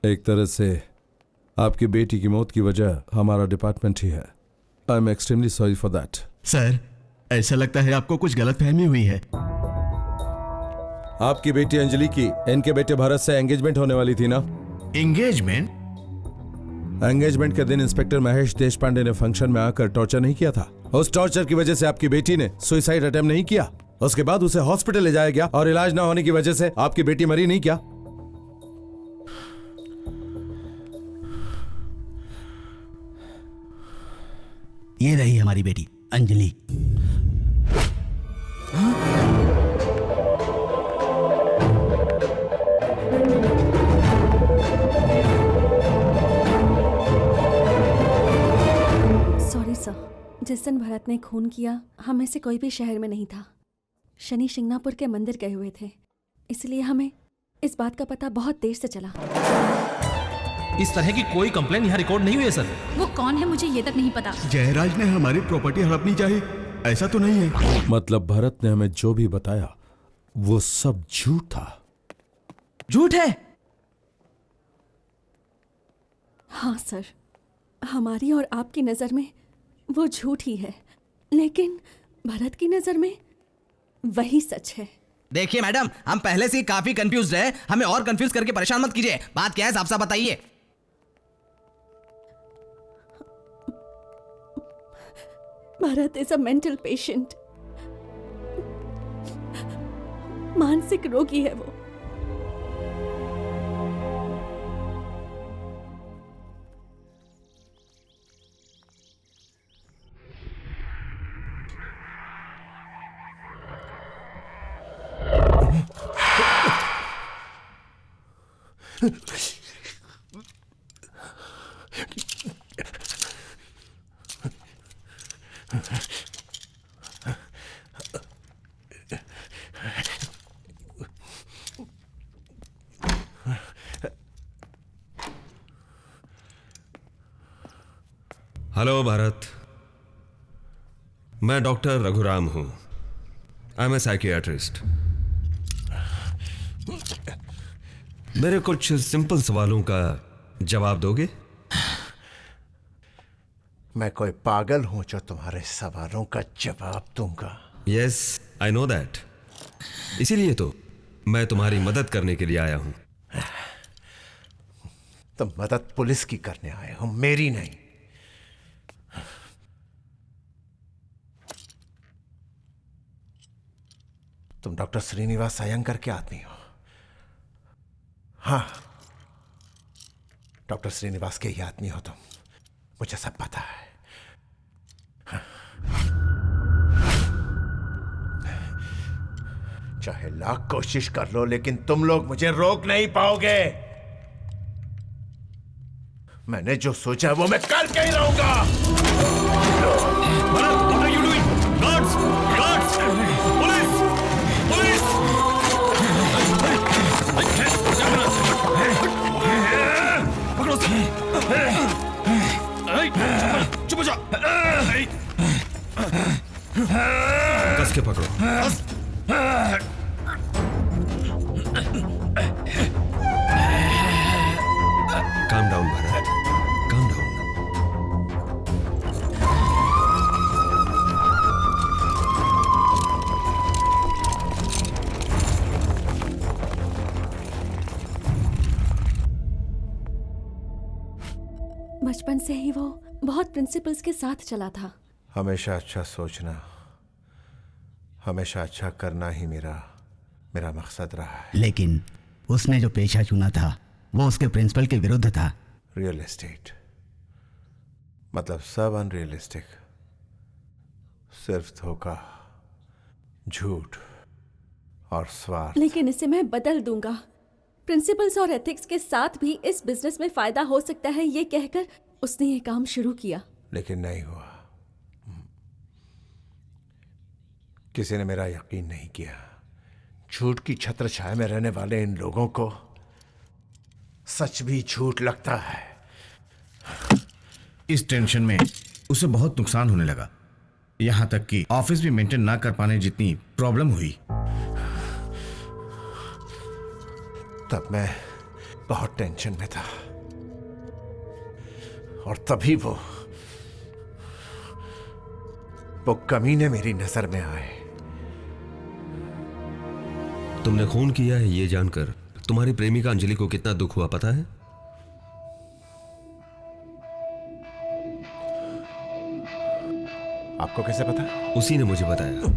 एक तरह से आपकी बेटी की मौत की वजह हमारा डिपार्टमेंट ही है। I am extremely sorry for that. Sir, ऐसा लगता है आपको कुछ गलतफहमी हुई है। आपकी बेटी अंजलि की इनके बेटे भरत से एंगेजमेंट होने वाली थी ना? एंगेजमेंट? एंगेजमेंट के दिन इंस्पेक्टर महेश देशपांडे ने फंक्शन में आकर टॉर्चर नहीं किया था? उस टॉर्चर की वजह से आपकी बेटी ने सुसाइड अटेम्प्ट नहीं किया? उसके बाद उसे हॉस्पिटल ले जाया गया और इलाज ना होने की वजह से आपकी बेटी मरी नहीं क्या? ये रही हमारी बेटी अंजलि। सॉरी सर, जिस दिन भरत ने खून किया हम में से कोई भी शहर में नहीं था। शनि शिंगनापुर के मंदिर गए हुए थे, इसलिए हमें इस बात का पता बहुत देर से चला। इस तरह की कोई कंप्लेन यहाँ रिकॉर्ड नहीं हुई है सर। वो कौन है मुझे ये तक नहीं पता। जयराज ने हमारी प्रॉपर्टी हड़पनी चाहिए, ऐसा तो नहीं है? मतलब भरत ने हमें जो भी बताया वो सब झूठ था। झूठ है? हाँ सर, हमारी और आपकी नजर में वो झूठ ही है, लेकिन भरत की नजर में वही सच है। देखिए मैडम, हम पहले से ही काफी कंफ्यूज है, हमें और कंफ्यूज करके परेशान मत कीजिए। बात क्या है साफ साफ बताइए। Bharat is a mental patient, मानसिक रोगी है वो। हेलो भारत, मैं डॉक्टर रघुराम हूं। I am a psychiatrist. मेरे कुछ सिंपल सवालों का जवाब दोगे? मैं कोई पागल हूं जो तुम्हारे सवालों का जवाब दूंगा? Yes, I know that. इसीलिए तो मैं तुम्हारी मदद करने के लिए आया हूं। तुम मदद पुलिस की करने आए हो, मेरी नहीं। तुम डॉक्टर श्रीनिवास अयंगर के आदमी हो। हाँ, डॉक्टर श्रीनिवास के ही आदमी हो तुम, मुझे सब पता है। हाँ। चाहे लाख कोशिश कर लो, लेकिन तुम लोग मुझे रोक नहीं पाओगे। मैंने जो सोचा वो मैं करके ही रहूंगा। चुप हो जा। कस के पकड़ो। Calm down Bharat, calm down. बचपन से ही वो बहुत प्रिंसिपल्स के साथ चला था। हमेशा अच्छा सोचना, हमेशा अच्छा करना ही मेरा मकसद रहा है। लेकिन उसने जो पेशा चुना था वो उसके प्रिंसिपल के विरुद्ध था। रियल एस्टेट, मतलब सब अनरियलिस्टिक, सिर्फ धोखा, झूठ और स्वार्थ। लेकिन इसे मैं बदल दूंगा। प्रिंसिपल्स और एथिक्स के साथ भी इस बिजनेस में फायदा हो सकता है, ये कहकर उसने ये काम शुरू किया। लेकिन नहीं हुआ। किसी ने मेरा यकीन नहीं किया। झूठ की छत्र छाया में रहने वाले इन लोगों को सच भी झूठ लगता है। इस टेंशन में उसे बहुत नुकसान होने लगा, यहां तक कि ऑफिस भी मेंटेन ना कर पाने जितनी प्रॉब्लम हुई। तब मैं बहुत टेंशन में था और तभी वो कमीने मेरी नजर में आए। तुमने खून किया है ये जानकर तुम्हारी प्रेमिका अंजलि को कितना दुख हुआ पता है? आपको कैसे पता? उसी ने मुझे बताया।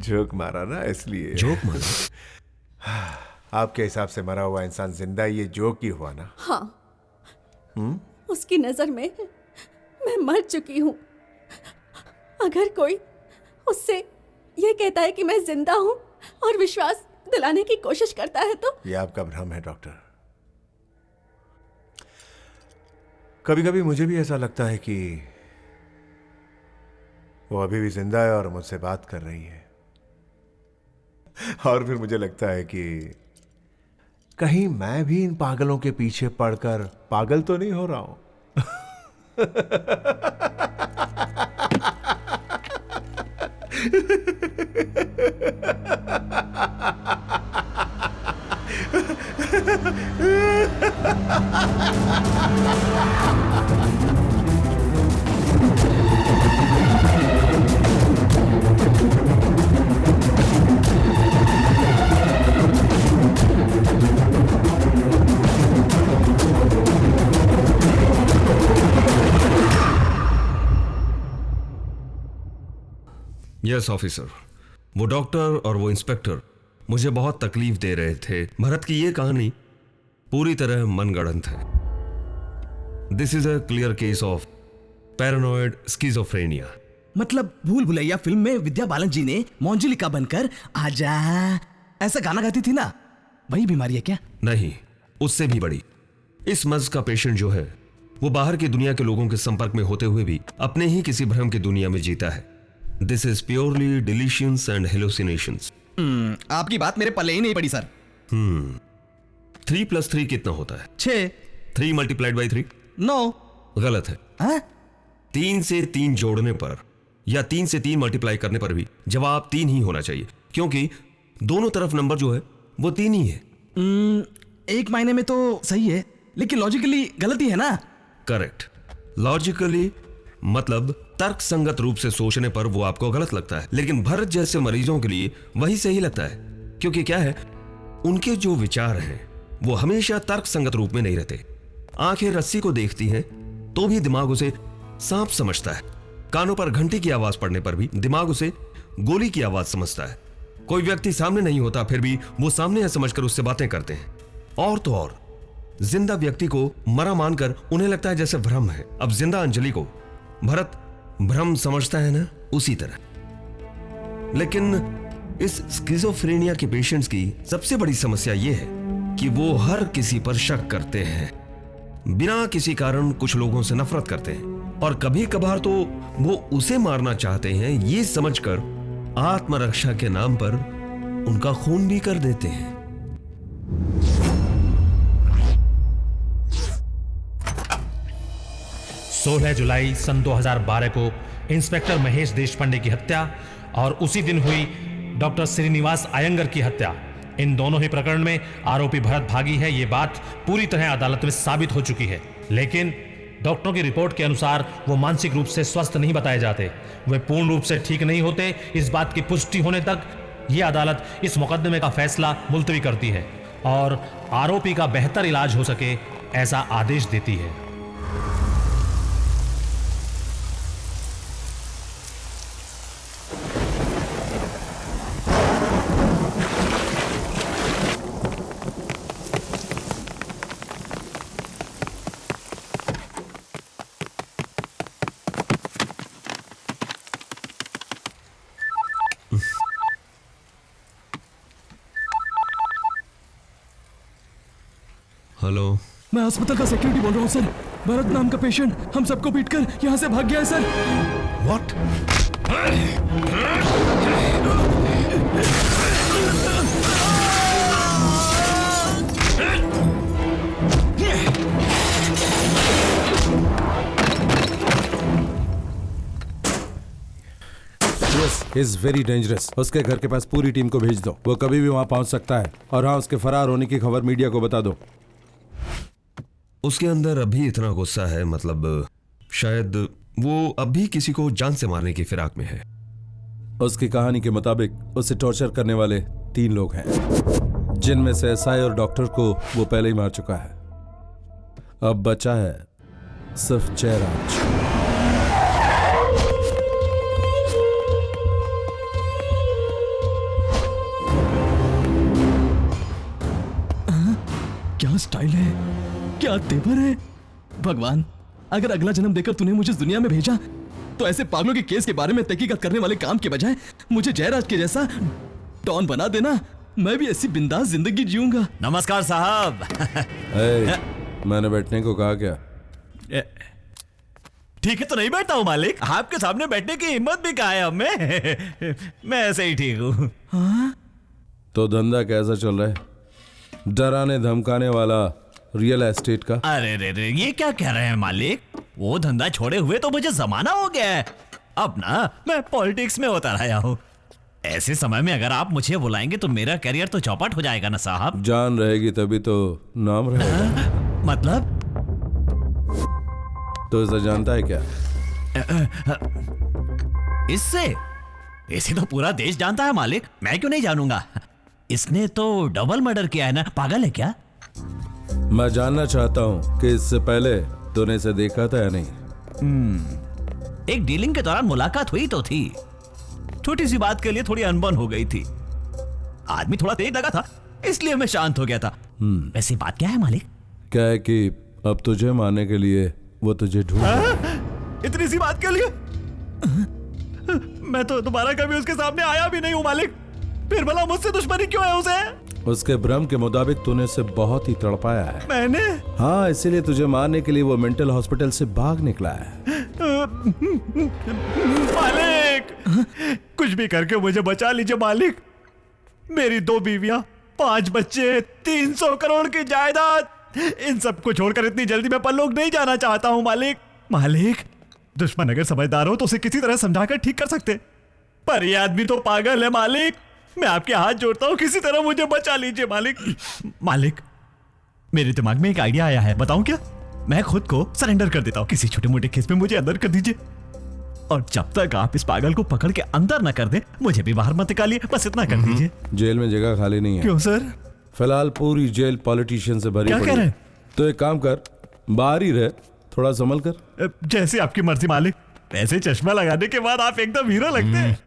जोक मारा ना, इसलिए। जोक मारा? आपके हिसाब से मरा हुआ इंसान जिंदा, ये जोक ही हुआ ना? हाँ। उसकी नजर में मैं मर चुकी हूँ। अगर कोई उससे ये कहता है कि मैं जिंदा हूँ और विश्वास दिलाने की कोशिश करता है तो ये आपका भ्रम है डॉक्टर। कभी कभी मुझे भी ऐसा लगता है कि वो अभी भी जिंदा है और मुझसे बात कर रही है, और फिर मुझे लगता है कि कहीं मैं भी इन पागलों के पीछे पड़कर पागल तो नहीं हो रहा हूं। यस ऑफिसर, वो डॉक्टर और वो इंस्पेक्टर मुझे बहुत तकलीफ दे रहे थे। भरत की ये कहानी पूरी तरह मनगढ़ंत है। This is a clear case of paranoid schizophrenia. मतलब भूल भुलैया फिल्म में विद्या बालन जी ने मोंजुलिका बनकर आजा ऐसा गाना गाती थी ना, वही बीमारी है क्या? नहीं, उससे भी बड़ी। इस मर्ज का पेशेंट जो है वो बाहर की दुनिया के लोगों के संपर्क में होते हुए भी अपने ही किसी भ्रम की दुनिया में जीता है। This is purely deletions and hallucinations. आपकी बात मेरे पल्ले ही नहीं पड़ी सर। 3 + 3 कितना होता है? 6। 3 × 3? 9। गलत है। 3 से 3 जोड़ने पर या 3 से 3 मल्टीप्लाई करने पर भी जवाब 3 ही होना चाहिए, क्योंकि दोनों तरफ नंबर जो है वो 3 ही है। एक मायने में तो सही है, लेकिन लॉजिकली गलती है ना? करेक्ट। लॉजिकली मतलब तर्क संगत रूप से सोचने पर वो आपको गलत लगता है, लेकिन भरत जैसे मरीजों के लिए वही सही लगता है, क्योंकि क्या है, उनके जो विचार हैं वो हमेशा तर्क संगत रूप में नहीं रहते। आंखें रस्सी को देखती हैं तो भी दिमाग उसे सांप समझता है। कानों पर घंटी की आवाज पड़ने पर भी दिमाग उसे गोली की आवाज समझता है। कोई व्यक्ति सामने नहीं होता फिर भी वो सामने है समझकर उससे बातें करते हैं। और तो और जिंदा व्यक्ति को मरा मानकर उन्हें लगता है जैसे भ्रम है। अब जिंदा अंजलि को भरत भ्रम समझता है ना, उसी तरह। लेकिन इस स्किज़ोफ्रेनिया के पेशेंट्स की सबसे बड़ी समस्या यह है कि वो हर किसी पर शक करते हैं, बिना किसी कारण कुछ लोगों से नफरत करते हैं, और कभी कभार तो वो उसे मारना चाहते हैं ये समझकर आत्मरक्षा के नाम पर उनका खून भी कर देते हैं। जुलाई सन 2012 को इंस्पेक्टर महेश देशपांडे की हत्या और उसी दिन हुई डॉक्टर श्रीनिवास अयंगर की हत्या, इन दोनों ही प्रकरण में आरोपी भरत भागी है, ये बात पूरी तरह अदालत में साबित हो चुकी है। लेकिन डॉक्टरों की रिपोर्ट के अनुसार वो मानसिक रूप से स्वस्थ नहीं बताए जाते, वे पूर्ण रूप से ठीक नहीं होते। इस बात की पुष्टि होने तक ये अदालत इस मुकदमे का फैसला मुलतवी करती है और आरोपी का बेहतर इलाज हो सके ऐसा आदेश देती है। हेलो, मैं अस्पताल का सेक्रेटरी बोल रहा हूँ सर। भरत नाम का पेशेंट हम सबको पीटकर यहाँ से भाग गया है sir. What? Is very dangerous. उसके घर के पास पूरी टीम को भेज दो, वो कभी भी वहां पहुंच सकता है। और हाँ, उसके फरार होने की खबर मीडिया को बता दो। उसके अंदर अभी इतना गुस्सा है, मतलब शायद वो अभी किसी को जान से मारने की फिराक में है। उसकी कहानी के मुताबिक उसे टॉर्चर करने वाले 3 लोग हैं, जिनमें से एसआई और डॉक्टर को वो पहले ही मार चुका है। अब बचा है सिर्फ जयराज। क्या स्टाइल है, क्या तेवर है। भगवान, अगर अगला जन्म देकर तूने मुझे इस दुनिया में भेजा तो ऐसे पागलों के केस के बारे में तहकीकात करने वाले काम के बजाय मुझे जयराज के जैसा डॉन बना देना। मैं भी ऐसी बिंदास जिंदगी जीऊंगा। नमस्कार साहब। मैंने बैठने को कहा क्या? ठीक है तो नहीं बैठता हूँ मालिक, आपके सामने बैठने की हिम्मत भी कहा है हमें। मैं ऐसे ही ठीक हूँ। तो धंधा कैसा चल रहा है? डराने धमकाने वाला रियल एस्टेट का? अरे रे रे, ये क्या कह रहे हैं मालिक? वो धंधा छोड़े हुए तो मुझे जमाना हो गया है। अब ना मैं पॉलिटिक्स में होता रहा हूँ। ऐसे समय में अगर आप मुझे बुलाएंगे तो मेरा करियर तो चौपट हो जाएगा ना साहब। जान रहेगी तभी तो नाम रहेगा। मतलब? तो इसे जानता है क्या? इसे तो पूरा देश जानता है मालिक, मैं क्यों नहीं जानूंगा? इसने तो डबल मर्डर किया है ना, पागल है क्या? मैं जानना चाहता हूँ कि इससे पहले तूने इसे देखा था या नहीं? एक डीलिंग के दौरान मुलाकात हुई तो थी, छोटी सी बात के लिए थोड़ी अनबन हो गई थी। आदमी थोड़ा तेज लगा था इसलिए मैं शांत हो गया था। वैसे बात क्या है मालिक? क्या है कि अब तुझे मारने के लिए वो तुझे ढूंढ। इतनी सी बात के लिए? मैं तो दोबारा कभी उसके सामने आया भी नहीं हूँ मालिक, फिर भला मुझसे दुश्मनी क्यों है उसे? उसके भ्रम के मुताबिक तूने उसे बहुत ही तड़पाया है। मैंने? हाँ, इसीलिए तुझे मारने के लिए वो मेंटल हॉस्पिटल से भाग निकला है। मालिक, कुछ भी करके मुझे बचा लीजिए मालिक। मेरी 2 बीवियां, 5 बच्चे, 300 करोड़ की जायदाद, इन सब को छोड़कर इतनी जल्दी मैं परलोक नहीं जाना चाहता हूं मालिक। दुश्मन अगर समझदार हो तो उसे किसी तरह समझाकर ठीक कर सकते, पर ये आदमी तो पागल है मालिक। मैं आपके हाथ जोड़ता हूं, किसी तरह मुझे बचा लीजिए मालिक। मेरे दिमाग में एक आइडिया आया है, बताऊं क्या? मैं खुद को सरेंडर कर देता हूं किसी छोटे मोटे केस में, मुझे अंदर कर दीजिए, और जब तक आप इस पागल को पकड़ के अंदर न कर दे मुझे भी बाहर मत निकालिए, बस इतना कर दीजिए। जेल में जगह खाली नहीं है। क्यों सर? फिलहाल पूरी जेल पॉलिटिशियन से भरी क्या पड़ी कह रहे हैं? तो एक काम कर, बाहर ही रह, थोड़ा संभल कर। जैसे आपकी मर्जी मालिक। वैसे चश्मा लगाने के बाद आप एकदम हीरो लगते हैं।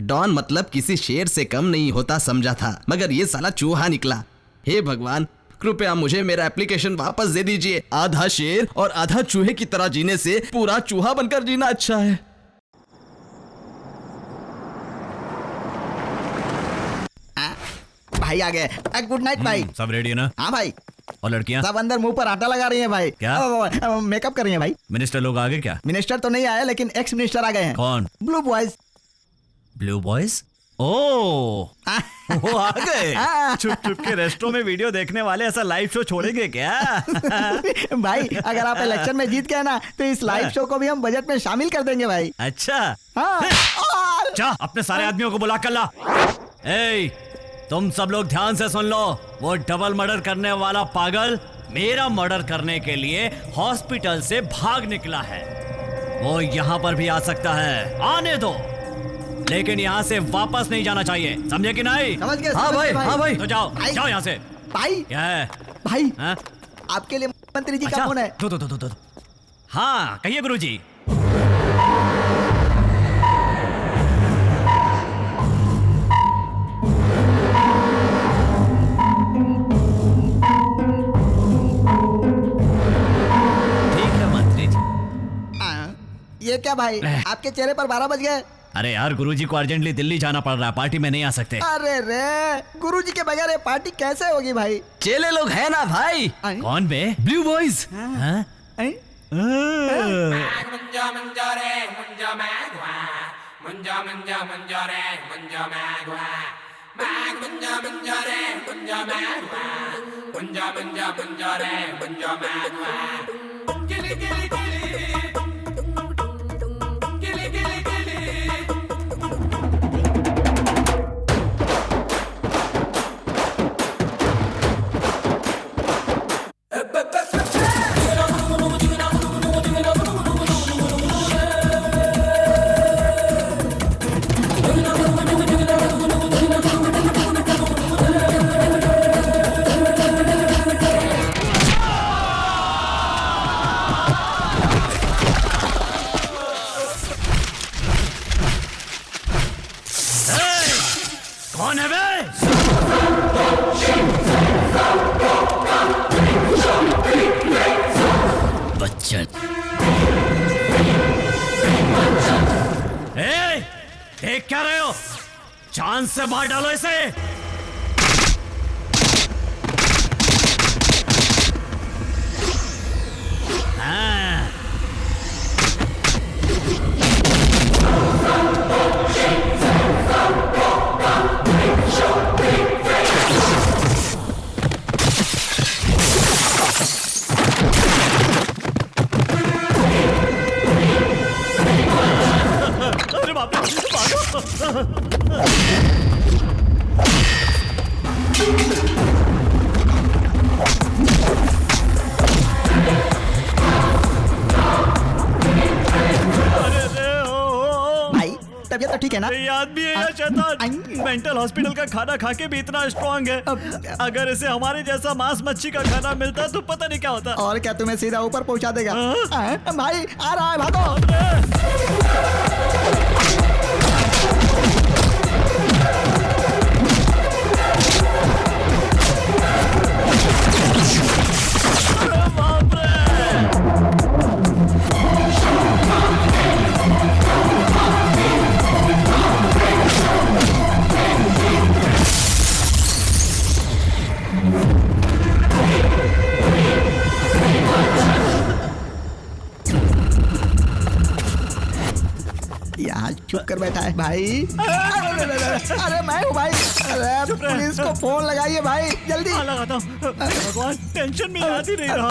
डॉन मतलब किसी शेर से कम नहीं होता समझा था, मगर ये साला चूहा निकला। हे भगवान, कृपया मुझे मेरा एप्लीकेशन वापस दे दीजिए। आधा शेर और आधा चूहे की तरह जीने से पूरा चूहा बनकर जीना अच्छा है। भाई आ गए। गुड नाइट भाई। सब रेडी है ना? हाँ भाई। और लड़कियां? सब अंदर मुंह पर आटा लगा रही हैं भाई। क्या? मेकअप कर रही हैं भाई। मिनिस्टर लोग आ गए क्या? मिनिस्टर तो नहीं आए लेकिन एक्स मिनिस्टर आ गए हैं। कौन? Blue boys. Blue boys? वो आ गए। चुप चुप के रेस्टोरेंट में वीडियो देखने वाले ऐसा लाइव शो छोड़ेंगे क्या? भाई अगर आप इलेक्शन में जीत गए ना तो इस लाइव शो को भी हम बजट में शामिल कर देंगे भाई। अच्छा। हाँ। जा अपने सारे आदमियों को बुला कर ला। तुम सब लोग ध्यान से सुन लो। वो डबल मर्डर करने वाला पागल मेरा मर्डर करने के लिए हॉस्पिटल से भाग निकला है। वो यहाँ पर भी आ सकता है, आने दो, लेकिन यहाँ से वापस नहीं जाना चाहिए, समझे कि नहीं? समझ गए। हाँ भाई, भाई। हाँ भाई। तो जाओ जाओ यहाँ से। भाई क्या है भाई? हा? आपके लिए मंत्री जी अच्छा? का फोन है। दो। हाँ कहिए गुरुजी। ये क्या भाई, आपके चेहरे पर 12 बज गए। अरे यार गुरुजी को अर्जेंटली दिल्ली जाना पड़ रहा है, पार्टी में नहीं आ सकते। अरे रे, गुरुजी के बगैर ये पार्टी कैसे होगी भाई? चेले लोग हैं ना भाई। कौन बे? Blue boys. देख क्या रहे हो? चांद से मार डालो इसे। हाँ। अरे बाप रे, भागो। भाई तबीयत तो ठीक है ना? ये आदमी है या शैतान? मेंटल हॉस्पिटल का खाना खा के भी इतना स्ट्रांग है। अगर इसे हमारे जैसा मांस मच्छी का खाना मिलता तो पता नहीं क्या होता। और क्या तुम्हें सीधा ऊपर पहुंचा देगा? भाई आ रहा है, भागो। यहाँ चुप कर बैठा है भाई। अरे मैं हूँ भाई। अरे पुलिस को फोन लगाइए भाई, जल्दी। लगाता हूँ। भगवान, टेंशन में याद ही नहीं रहा।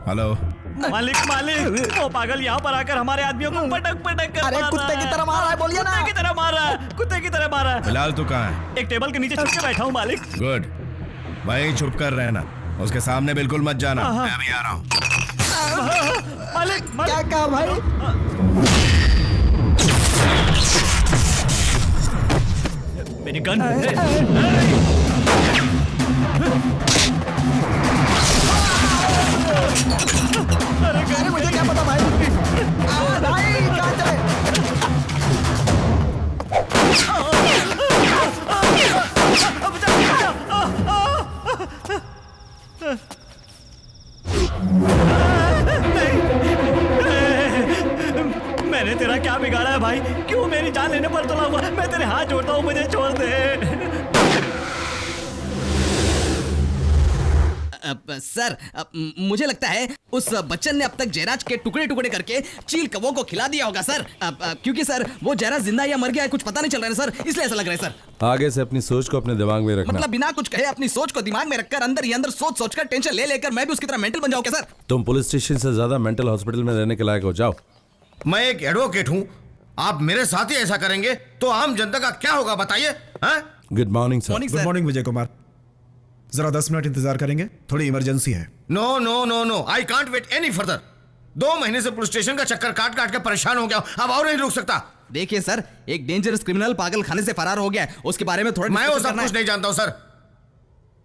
हेलो मालिक मालिक, वो पागल यहाँ पर आकर हमारे आदमियों को पटक पटक कर अरे मार कुत्ते रहा की है। तरह मार रहा है, बोलिए ना। कुत्ते की तरह मार रहा है, कुत्ते की तरह मार रहा है। फिलहाल तू कहाँ है? एक टेबल के नीचे छुप के बैठा हूँ मालिक। गुड, वहीं छुप कर रहना, उसके सामने बिल्कुल मत जाना। मैं अभी आ रहा हूँ। मालिक क्या कहा भाई? मेरी गन। अरे मुझे क्या पता भाई। भाई कहाँ चले? मैंने तेरा क्या बिगाड़ा है भाई? क्यों मेरी जान लेने पर तुला हुआ? मैं तेरे हाथ जोड़ता हूँ, मुझे छोड़ दे। सर, मुझे लगता है उस बच्चन ने अब तक जयराज के टुकड़े टुकड़े करके चील कौवों को खिला दिया होगा सर। क्योंकि सर वो जयराज जिंदा या मर गया है कुछ पता नहीं चल रहा है सर, इसलिए ऐसा लग रहा है सर। आगे से अपनी सोच को अपने दिमाग में रखना। मतलब बिना कुछ कहे अपनी सोच को दिमाग में रखकर अंदर ही अंदर सोच सोचकर टेंशन ले लेकर मैं भी उसकी तरह मेंटल बन जाऊं क्या सर? तुम पुलिस स्टेशन से ज्यादा मेंटल हॉस्पिटल में रहने के लायक हो। जाओ। मैं एक एडवोकेट हूँ, आप मेरे साथ ही ऐसा करेंगे तो आम जनता का क्या होगा बताइए? Good morning sir. Good morning Vijay Kumar. जरा 10 मिनट इंतजार करेंगे, थोड़ी इमरजेंसी है। No no no no, I can't wait any further. 2 महीने से पुलिस स्टेशन का चक्कर काट काट के परेशान हो गया हूं, अब और नहीं रुक सकता। देखिए सर, एक डेंजरस क्रिमिनल पागल खाने से फरार हो गया है, उसके बारे में थोड़ा मैं वो सब कुछ नहीं जानता हूं सर,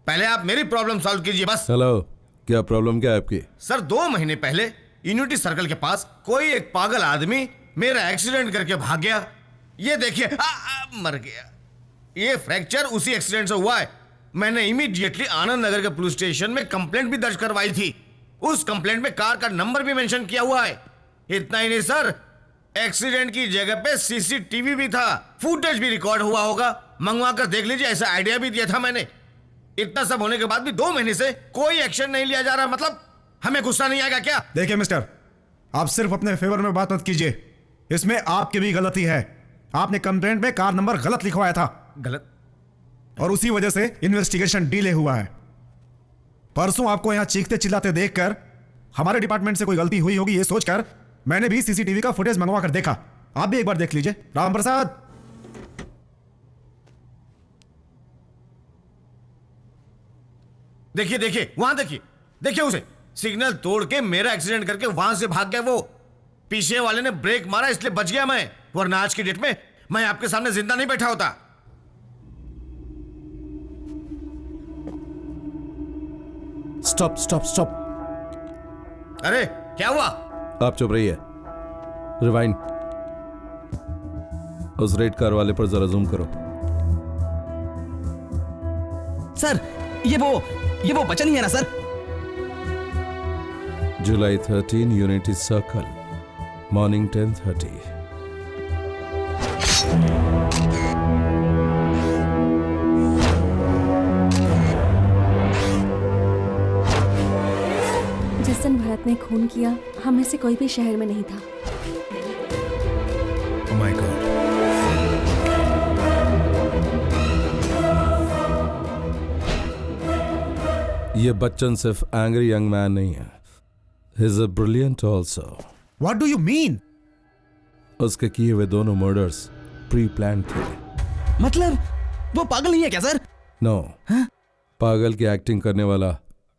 पहले आप मेरी प्रॉब्लम सॉल्व कीजिए बस। हेलो, क्या प्रॉब्लम क्या है आपकी? सर 2 महीने पहले यूनिटी सर्कल के पास कोई एक पागल आदमी मेरा एक्सीडेंट करके भाग गया। ये देखिए, मर गया। ये फ्रैक्चर उसी एक्सीडेंट से हुआ है। मैंने इमीडिएटली आनंद नगर के पुलिस स्टेशन में कंप्लेंट भी दर्ज करवाई थी। उस कंप्लेंट में कार का नंबर भी मेंशन किया हुआ है। इतना ही नहीं सर, एक्सीडेंट की जगह पे सीसीटीवी भी था, फुटेज भी रिकॉर्ड हुआ होगा, मंगवा कर देख लीजिए, ऐसा आइडिया भी दिया था मैंने। इतना सब होने के बाद भी 2 महीने से कोई एक्शन नहीं लिया जा रहा, मतलब हमें गुस्सा नहीं आएगा क्या? देखिए मिस्टर, आप सिर्फ अपने फेवर में बात मत कीजिए, इसमें आपकी भी गलती है। आपने कंप्लेंट में कार नंबर गलत लिखवाया था। गलत? और उसी वजह से इन्वेस्टिगेशन डिले हुआ है। परसों आपको यहां चीखते चिल्लाते देखकर हमारे डिपार्टमेंट से कोई गलती हुई होगी ये सोचकर मैंने भी सीसीटीवी का फुटेज मंगवा कर देखा। आप भी एक बार देख लीजिए। राम प्रसाद, देखिए देखिए, वहां देखिए, देखिए उसे, सिग्नल तोड़ के मेरा एक्सीडेंट करके वहां से भाग गया वो। पीछे वाले ने ब्रेक मारा इसलिए बच गया मैं, वरना आज की डेट में मैं आपके सामने जिंदा नहीं बैठा होता। Stop stop stop. अरे क्या हुआ? आप चुप रहिए। रिवाइंड। उस रेड कार वाले पर जरा जूम करो। सर, ये वो बचन ही है ना sir? July 13, Unity Circle, morning 10:30. जिस दिन भरत ने खून किया, हम में से कोई भी शहर में नहीं था। Oh my God. ये बच्चन सिर्फ एंग्री यंग मैन नहीं है, he is a brilliant also. What do you mean? उसके किए हुए दोनों मर्डर्स प्री प्लान थे। मतलब वो पागल नहीं है क्या सर? नो, पागल की एक्टिंग करने वाला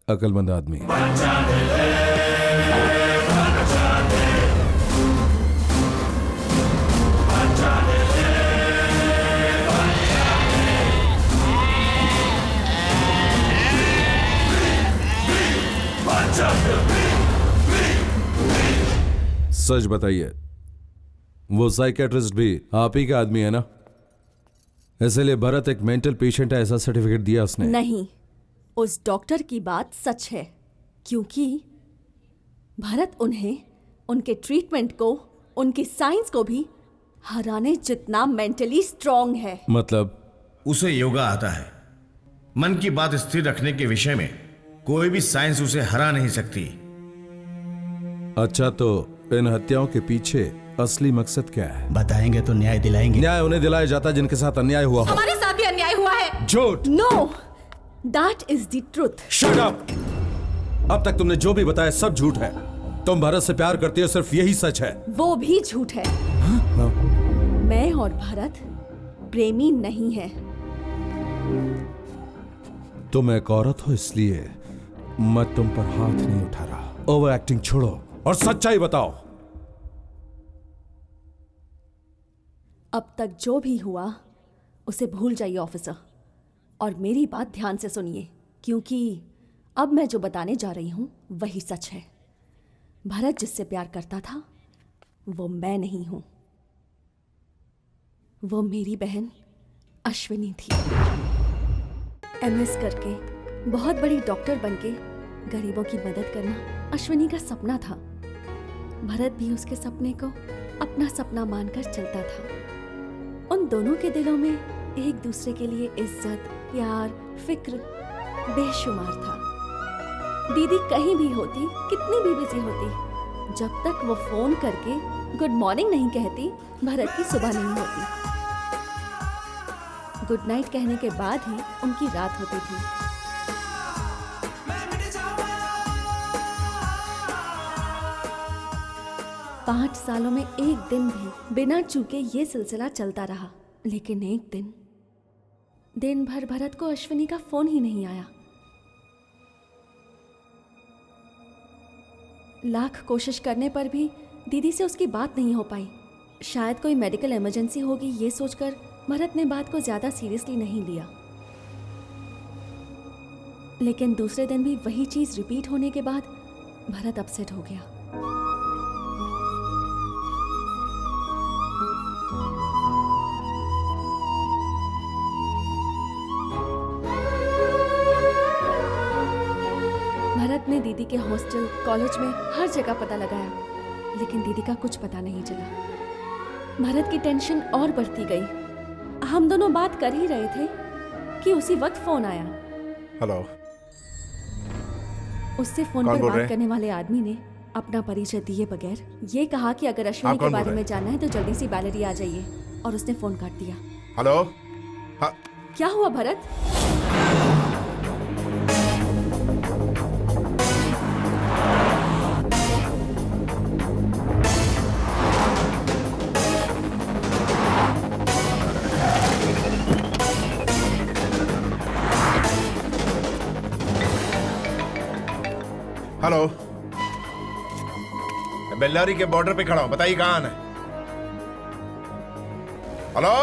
अकलमंद आदमी है। सच बताइए, वो साइकेट्रिस्ट भी आप ही का आदमी है ना? इसलिए भरत एक मेंटल पेशेंट है ऐसा सर्टिफिकेट दिया उसने? नहीं, उस डॉक्टर की बात सच है, क्योंकि भरत उन्हें, उनके ट्रीटमेंट को, उनकी साइंस को भी हराने जितना मेंटली स्ट्रांग है। मतलब? उसे योगा आता है। मन की बात स्थिर रखने के विषय में कोई भी साइंस उसे हरा नहीं सकती। अच्छा, तो इन हत्याओं के पीछे असली मकसद क्या है? बताएंगे तो न्याय दिलाएंगे। न्याय उन्हें दिलाया जाता है जिनके साथ अन्याय हुआ हो। हमारे साथ भी अन्याय हुआ है। झूठ। No, that is the truth. Shut up! अब तक तुमने जो भी बताया सब झूठ है। तुम भरत से प्यार करती हो, सिर्फ यही सच है। वो भी झूठ है। हाँ? मैं और भरत प्रेमी नहीं है। तुम एक औरत हो, इसलिए मैं तुम पर हाथ नहीं उठा रहा। ओवर एक्टिंग छोड़ो और सच्चाई बताओ। अब तक जो भी हुआ उसे भूल जाइए ऑफिसर, और मेरी बात ध्यान से सुनिए, क्योंकि अब मैं जो बताने जा रही हूं वही सच है। भरत जिससे प्यार करता था वो मैं नहीं हूं, वो मेरी बहन अश्विनी थी। एमएस करके बहुत बड़ी डॉक्टर बनके गरीबों की मदद करना अश्विनी का सपना था। भरत भी उसके सपने को अपना सपना मानकर चलता था। उन दोनों के दिलों में एक दूसरे के लिए इज्जत, प्यार, फिक्र बेशुमार था। दीदी कहीं भी होती, कितनी भी बिजी होती, जब तक वो फोन करके गुड मॉर्निंग नहीं कहती, भरत की सुबह नहीं होती। गुड नाइट कहने के बाद ही उनकी रात होती थी। पांच सालों में एक दिन भी बिना चूके ये सिलसिला चलता रहा। लेकिन एक दिन भर भरत को अश्विनी का फोन ही नहीं आया। लाख कोशिश करने पर भी दीदी से उसकी बात नहीं हो पाई। शायद कोई मेडिकल इमरजेंसी होगी, ये सोचकर भरत ने बात को ज्यादा सीरियसली नहीं लिया। लेकिन दूसरे दिन भी वही चीज रिपीट होने के बाद भरत अपसेट हो गया। भरत ने दीदी के हॉस्टल, कॉलेज में हर जगह पता लगाया, लेकिन दीदी का कुछ पता नहीं चला। भरत की टेंशन और बढ़ती गई। हम दोनों बात कर ही रहे थे कि उसी वक्त फोन आया। हेलो। उससे फोन पर बात करने वाले आदमी ने अपना परिचय दिए बगैर ये कहा कि अगर अश्विनी के बारे में जानना है तो जल्दी से बैलेरी आ जाइए, और उसने फोन काट दिया। हेलो। क्या हुआ भरत? हेलो, बेल्लारी के बॉर्डर पे खड़ा हूं, बताइए कहां है? हेलो।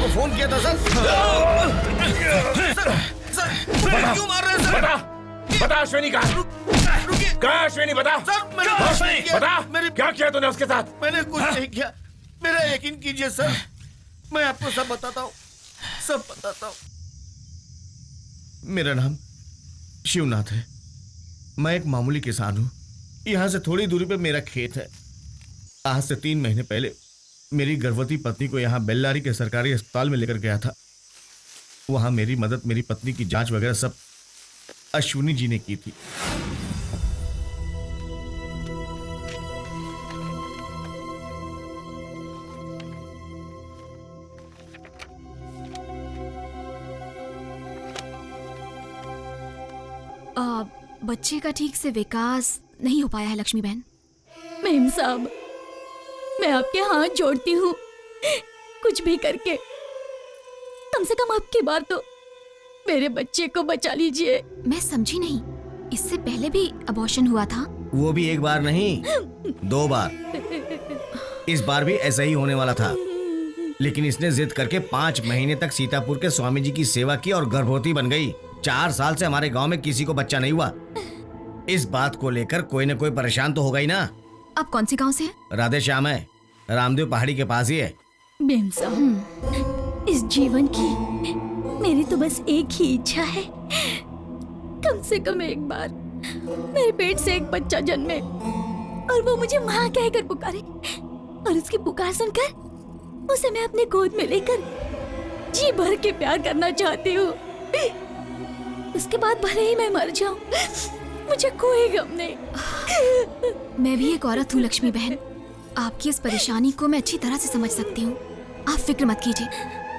आपको फोन किया था सर। सर क्यों मार रहे हैं सर? बता अश्विनी कहाँ? कहाँ अश्विनी? बता सर, मैंने कुछ नहीं किया। बता क्या किया तूने उसके साथ? मैंने कुछ नहीं किया, मेरा यकीन कीजिए सर, मैं आपको सब बताता हूँ, सब बताता हूँ। मेरा नाम शिवनाथ है, मैं एक मामूली किसान हूँ। यहाँ से थोड़ी दूरी पे मेरा खेत है। आज से 3 महीने पहले मेरी गर्भवती पत्नी को यहाँ बेल्लारी के सरकारी अस्पताल में लेकर गया था। वहाँ मेरी मदद, मेरी पत्नी की जांच वगैरह सब अश्विनी जी ने की थी। बच्चे का ठीक से विकास नहीं हो पाया है लक्ष्मी बहन। मेम साहब, मैं आपके हाथ जोड़ती हूँ, कुछ भी करके कम से कम आपकी बार तो मेरे बच्चे को बचा लीजिए। मैं समझी नहीं, इससे पहले भी अबॉर्शन हुआ था? वो भी एक बार नहीं, 2 बार। इस बार भी ऐसा ही होने वाला था, लेकिन इसने जिद करके 5 महीने तक सीतापुर के स्वामी जी की सेवा की और गर्भवती बन गई। 4 साल से हमारे गांव में किसी को बच्चा नहीं हुआ। इस बात को लेकर कोई न कोई परेशान तो होगा ही ना। आप कौन से गांव से हैं? राधे श्याम है, रामदेव पहाड़ी के पास ही है। मेम साहब, इस जीवन की मेरी तो बस एक ही इच्छा है, कम से कम एक बार मेरे पेट से एक बच्चा जन्मे और वो मुझे माँ कहकर पुकारे, और उसकी पुकार सुनकर उसे मैं अपने गोद में लेकर जी भर के प्यार करना चाहती हूँ। उसके बाद भले ही मैं मर जाऊं, मुझे कोई गम नहीं। मैं भी एक औरत हूँ लक्ष्मी बहन, आपकी इस परेशानी को मैं अच्छी तरह से समझ सकती हूँ। आप फिक्र मत कीजिए,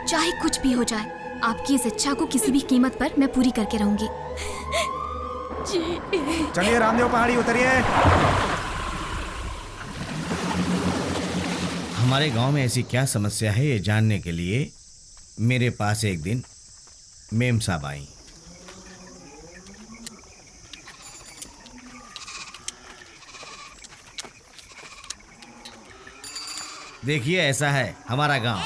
चाहे कुछ भी हो जाए, आपकी इस इच्छा को किसी भी कीमत पर मैं पूरी करके रहूंगी। जी। चलिए रामदेव पहाड़ी उतरिए। हमारे गांव में ऐसी क्या समस्या है ये जानने के लिए मेरे पास एक दिन मेम साहब आई। देखिए ऐसा है हमारा गांव।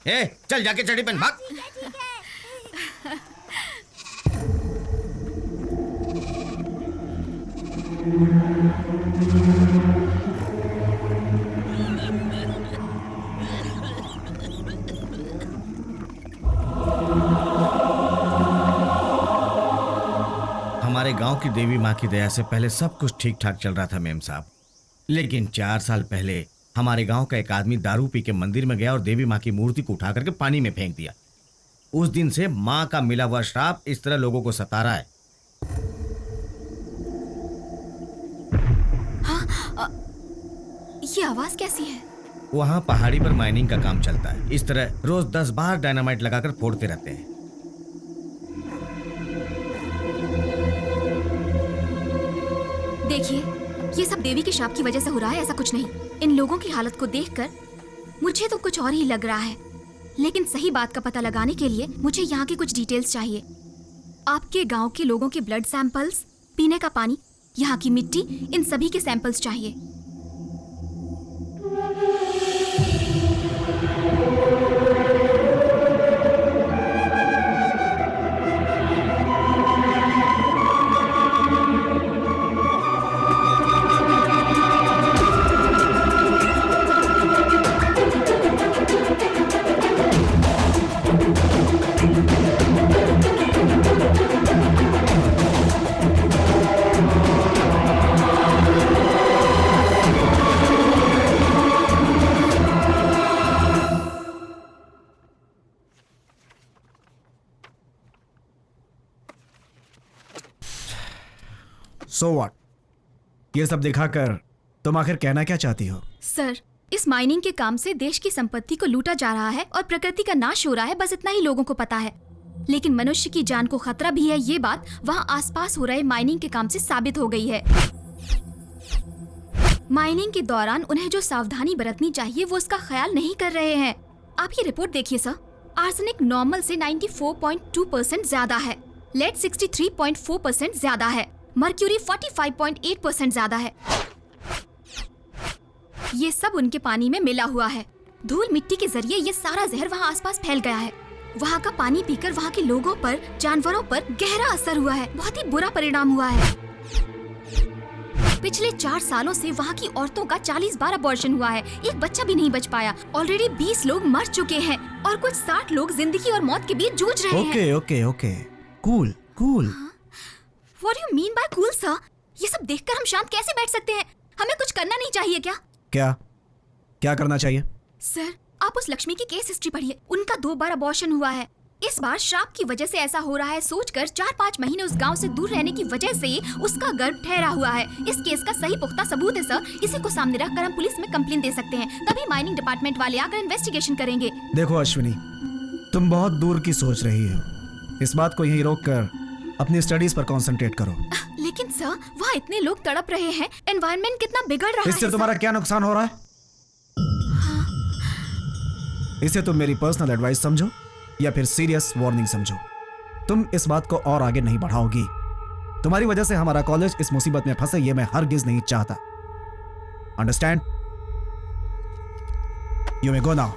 ए, चल जाके चढ़ी पहन भाग। हमारे गांव की देवी माँ की दया से पहले सब कुछ ठीक ठाक चल रहा था मेम साहब, लेकिन 4 साल पहले हमारे गांव का एक आदमी दारू पी के मंदिर में गया और देवी माँ की मूर्ति को उठा करके पानी में फेंक दिया। उस दिन से माँ का मिला हुआ श्राप इस तरह लोगों को सता रहा है। हाँ, ये आवाज कैसी है? वहाँ पहाड़ी पर माइनिंग का काम चलता है। इस तरह रोज 10 बार डायनामाइट लगाकर फोड़ते रहते हैं। देखिए, ये सब देवी के शाप की वजह से हो रहा है, ऐसा कुछ नहीं। इन लोगों की हालत को देखकर मुझे तो कुछ और ही लग रहा है, लेकिन सही बात का पता लगाने के लिए मुझे यहाँ की कुछ डिटेल्स चाहिए। आपके गांव के लोगों के ब्लड सैंपल्स, पीने का पानी, यहाँ की मिट्टी, इन सभी के सैंपल्स चाहिए। So what? ये सब दिखाकर तुम आखिर कहना क्या चाहती हो? सर, इस माइनिंग के काम से देश की संपत्ति को लूटा जा रहा है और प्रकृति का नाश हो रहा है, बस इतना ही लोगों को पता है। लेकिन मनुष्य की जान को खतरा भी है, ये बात वहाँ आसपास हो रहे माइनिंग के काम से साबित हो गई है। माइनिंग के दौरान उन्हें जो सावधानी बरतनी चाहिए वो उसका ख्याल नहीं कर रहे हैं। आप ये रिपोर्ट देखिए सर, आर्सेनिक नॉर्मल से 94.2% ज्यादा है, लेड 63.4% ज्यादा है, मर्क्यूरी 45.8% ज्यादा है। ये सब उनके पानी में मिला हुआ है। धूल मिट्टी के जरिए ये सारा जहर वहाँ आसपास फैल गया है। वहाँ का पानी पीकर वहाँ के लोगों पर, जानवरों पर गहरा असर हुआ है। बहुत ही बुरा परिणाम हुआ है। पिछले 4 सालों से वहाँ की औरतों का 40 बार अबॉर्शन हुआ है। एक बच्चा भी नहीं बच पाया। ऑलरेडी 20 लोग मर चुके हैं और कुछ 60 लोग जिंदगी और मौत के बीच जूझ रहे हैं। Okay cool cool. What do you mean by cool, sir? ये सब देखकर हम शांत कैसे बैठ सकते हैं? हमें कुछ करना नहीं चाहिए क्या? क्या करना चाहिए? सर, आप उस लक्ष्मी की केस हिस्ट्री पढ़िए। उनका 2 बार अबॉर्शन हुआ है। इस बार श्राप की वजह से ऐसा हो रहा है सोचकर 4-5 महीने उस गांव से दूर रहने की वजह से उसका गर्भ ठहरा हुआ है। इस केस का सही पुख्ता सबूत है सर। इसी को सामने रखकर हम पुलिस में कंप्लेंट दे सकते हैं। तभी माइनिंग डिपार्टमेंट वाले आकर इन्वेस्टिगेशन करेंगे। देखो अश्विनी, तुम बहुत दूर की सोच रही हो। इस बात को यहीं रोककर अपनी स्टडीज पर कंसंट्रेट करो। लेकिन सर, वहाँ इतने लोग तड़प रहे हैं। एनवायरनमेंट कितना बिगड़ रहा है। इससे तुम्हारा क्या नुकसान हो रहा है? इसे तुम मेरी पर्सनल एडवाइस समझो या फिर सीरियस वार्निंग समझो। तुम इस बात को और आगे नहीं बढ़ाओगी। तुम्हारी वजह से हमारा कॉलेज इस मुसीबत में फंसे, ये मैं हरगिज नहीं चाहता। Understand? You may go now.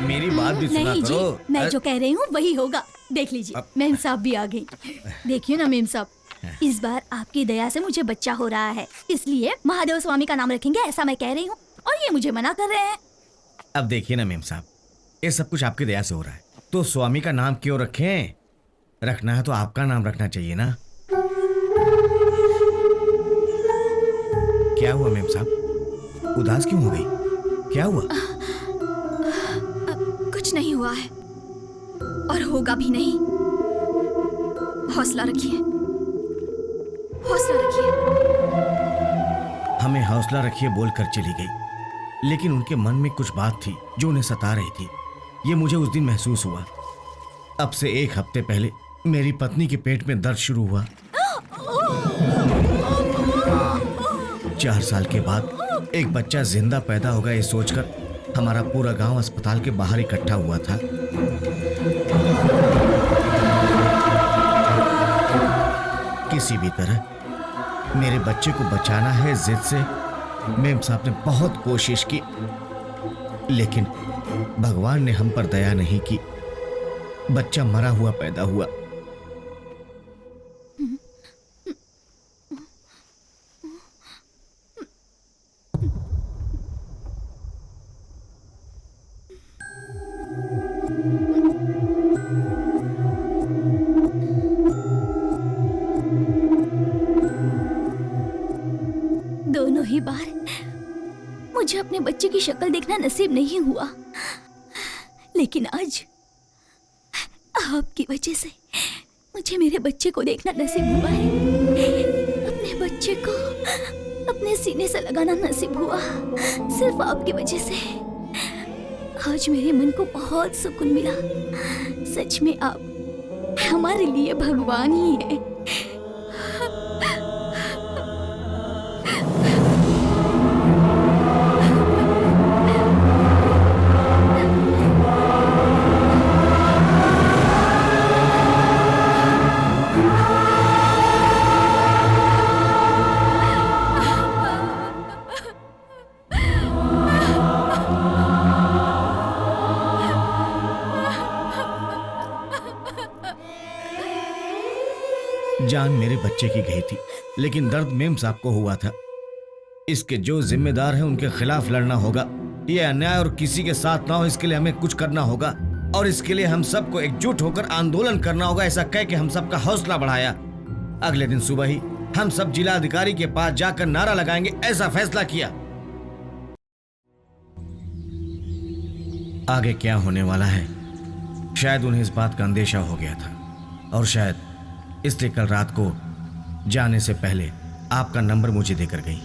मेरी बात भी सुना नहीं करो। जी, मैं जो कह रही हूँ वही होगा। देख लीजिए, मेम साहब भी आ गई। देखिए ना मेम साहब, इस बार आपकी दया से मुझे बच्चा हो रहा है, इसलिए महादेव स्वामी का नाम रखेंगे ऐसा मैं कह रही हूँ, और ये मुझे मना कर रहे हैं। अब देखिए ना मेम साहब, ये सब कुछ आपकी दया से हो रहा है, तो स्वामी का नाम क्यों रखें? रखना है तो आपका नाम रखना चाहिए ना। क्या हुआ मेम साहब, उदास क्यों हो गई? क्या हुआ? कुछ नहीं हुआ है और होगा भी नहीं। हौसला रखिए, हौसला रखिए। हमें हौसला रखिए बोलकर चली गई, लेकिन उनके मन में कुछ बात थी जो उन्हें सता रही थी। ये मुझे उस दिन महसूस हुआ। अब से 1 हफ्ते पहले मेरी पत्नी के पेट में दर्द शुरू हुआ। 4 साल के बाद एक बच्चा जिंदा पैदा होगा, ये सोचकर हमारा पूरा गांव अस्पताल के बाहर इकट्ठा हुआ था। किसी भी तरह मेरे बच्चे को बचाना है जिद से मेम साहब ने बहुत कोशिश की, लेकिन भगवान ने हम पर दया नहीं की। बच्चा मरा हुआ पैदा हुआ। दोनों ही बार मुझे अपने बच्चे की शक्ल देखना नसीब नहीं हुआ, लेकिन आज आपकी वजह से मुझे मेरे बच्चे को देखना नसीब हुआ है। अपने बच्चे को अपने सीने से लगाना नसीब हुआ सिर्फ आपकी वजह से। आज मेरे मन को बहुत सुकून मिला। सच में आप हमारे लिए भगवान ही है। जान मेरे बच्चे की गई थी, लेकिन दर्द मेम साहब को हुआ था। इसके जो जिम्मेदार हैं उनके खिलाफ लड़ना होगा। ये अन्याय और किसी के साथ ना हो, इसके लिए हमें कुछ करना होगा, और इसके लिए हम सबको एकजुट होकर आंदोलन करना होगा। ऐसा कह के हम सबका हौसला बढ़ाया। अगले दिन सुबह ही हम सब जिला अधिकारी के पास जाकर नारा लगाएंगे, ऐसा फैसला किया। आगे क्या होने वाला है शायद उन्हें इस बात का अंदेशा हो गया था, और शायद इसलिए कल रात को जाने से पहले आपका नंबर मुझे देकर गई।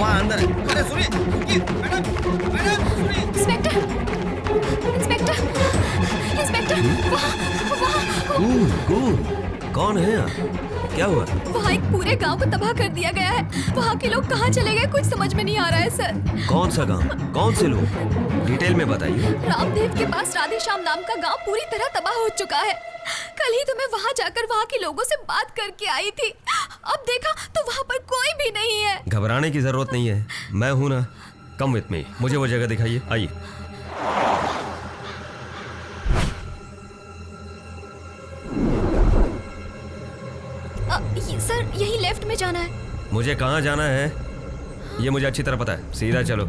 वहाँ अंदर है। अरे सुनिए, मैडम, सुनिए। इंस्पेक्टर, इंस्पेक्टर, इंस्पेक्टर, कौन है यहाँ? क्या हुआ? वहाँ एक पूरे गांव को तबाह कर दिया गया है। वहाँ के लोग कहाँ चले गए कुछ समझ में नहीं आ रहा है सर। कौन सा गांव? कौन से लोग? डिटेल में बताइए। रामदेव के पास राधेश्याम नाम का गांव पूरी तरह तबाह हो चुका है। कल ही तो मैं वहाँ जाकर वहाँ के लोगों से बात करके आई थी। अब देखा तो वहाँ पर कोई भी नहीं है। घबराने की जरूरत नहीं है, मैं हूं ना। कम विथ मी, मुझे वो जगह दिखाइए, आइए। सर यही लेफ्ट में जाना है। मुझे कहाँ जाना है ये मुझे अच्छी तरह पता है, सीधा चलो।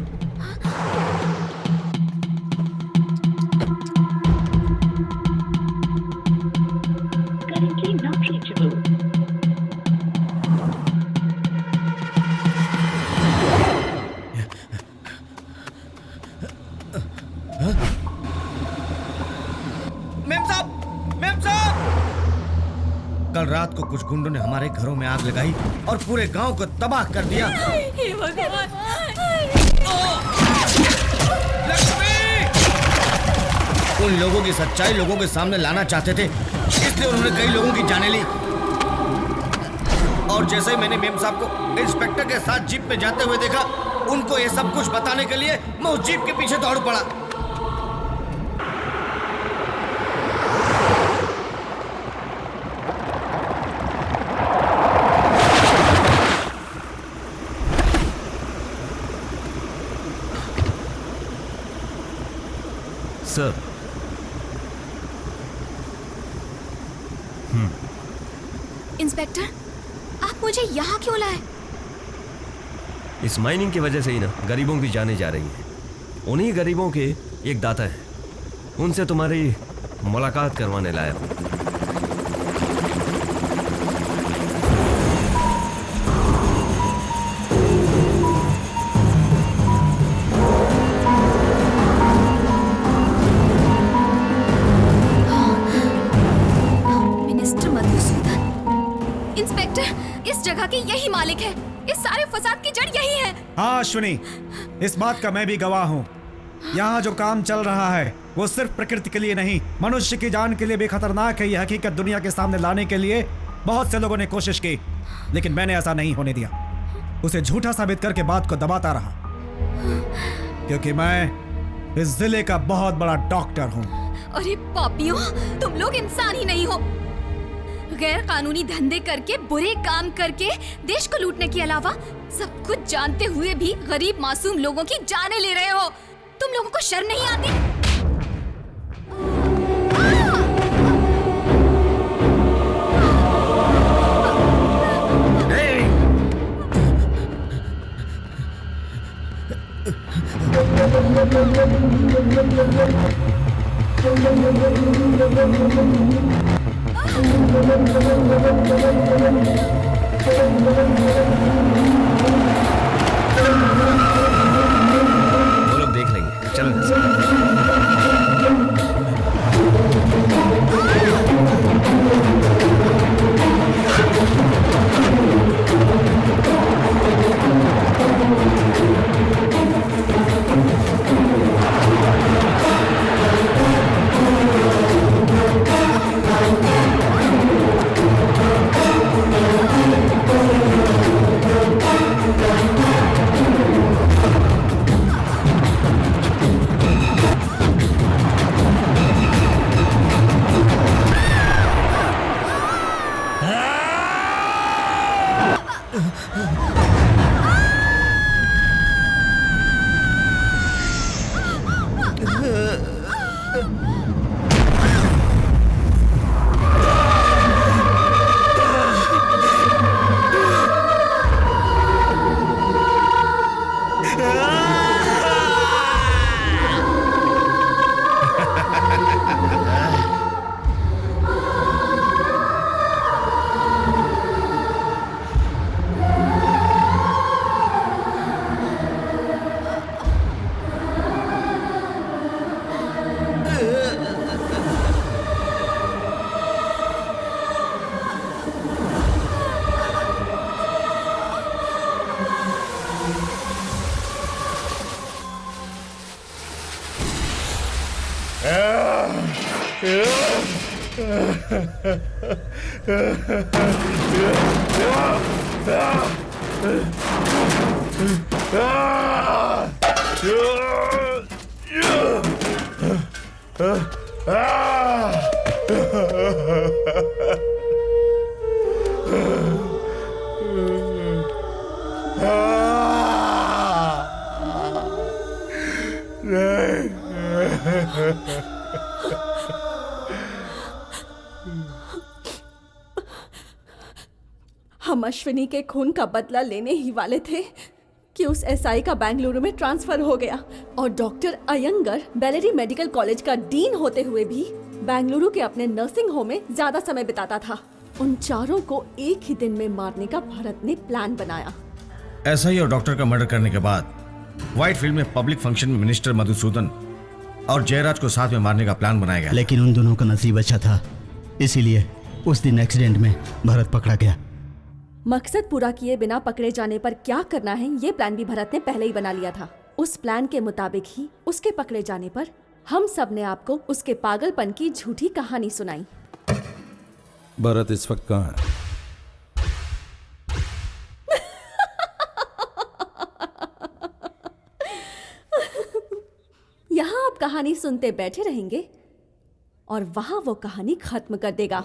कल रात को कुछ गुंडों ने हमारे घरों में आग लगाई और पूरे गांव को तबाह कर दिया। हे भगवान! उन लोगों की सच्चाई लोगों के सामने लाना चाहते थे, इसलिए उन्होंने कई लोगों की जानें ली। और जैसे ही मैंने मेम साहब को इंस्पेक्टर के साथ जीप में जाते हुए देखा, उनको ये सब कुछ बताने के लिए मैं उस जीप के पीछे दौड़ पड़ा। सर, इंस्पेक्टर, आप मुझे यहाँ क्यों लाए? इस माइनिंग की वजह से ही ना गरीबों की जानें जा रही हैं। उन्हीं गरीबों के एक दाता है, उनसे तुम्हारी मुलाकात करवाने लाया हूं। इस जगह के यही मालिक है। इस सारे फसाद की जड़ यही है। हाँ अश्विनी, इस बात का मैं भी गवाह हूँ। यहाँ जो काम चल रहा है वो सिर्फ प्रकृति के लिए नहीं, मनुष्य की जान के लिए भी खतरनाक है। यह हकीकत दुनिया के सामने लाने के लिए बहुत से लोगों ने कोशिश की, लेकिन मैंने ऐसा नहीं होने दिया। उसे झूठा साबित करके बात को दबाता रहा, क्योंकि मैं इस जिले का बहुत बड़ा डॉक्टर हूँ। अरे पापियों, तुम लोग इंसान ही नहीं हो। गैर कानूनी धंधे करके, बुरे काम करके, देश को लूटने के अलावा सब कुछ जानते हुए भी गरीब मासूम लोगों की जानें ले रहे हो। तुम लोगों को शर्म नहीं आती? वो लोग देख लेंगे, चलो। हम अश्विनी के खून का बदला लेने ही वाले थे कि उस एसआई का बेंगलुरु में ट्रांसफर हो गया और doctor Iyengar Beleri medical college का डीन होते हुए भी बेंगलुरु के अपने नर्सिंग होम में ज्यादा समय बिताता था। उन चारों को एक ही दिन में मारने का भरत ने प्लान बनाया। एसआई और डॉक्टर का मर्डर करने के बाद व्हाइट फील्ड में पब्लिक फंक्शन में मिनिस्टर मधुसूदन और जयराज को साथ में मारने का प्लान बनाया गया। लेकिन उन दोनों का नसीब अच्छा था, इसीलिए उस दिन एक्सीडेंट में भरत पकड़ा गया। मकसद पूरा किए बिना पकड़े जाने पर क्या करना है ये प्लान भी भरत ने पहले ही बना लिया था। उस प्लान के मुताबिक ही उसके पकड़े जाने पर हम सब ने आपको उसके पागलपन की झूठी कहानी सुनाई। भरत इस वक्त कहाँ है? यहाँ आप कहानी सुनते बैठे रहेंगे और वहां वो कहानी खत्म कर देगा।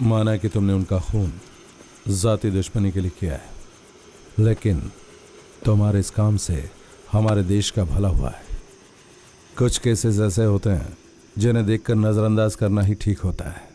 माना कि तुमने उनका खून जाती दुश्मनी के लिए किया है, लेकिन तुम्हारे इस काम से हमारे देश का भला हुआ है। कुछ केसेस ऐसे होते हैं जिन्हें देखकर नजरअंदाज करना ही ठीक होता है।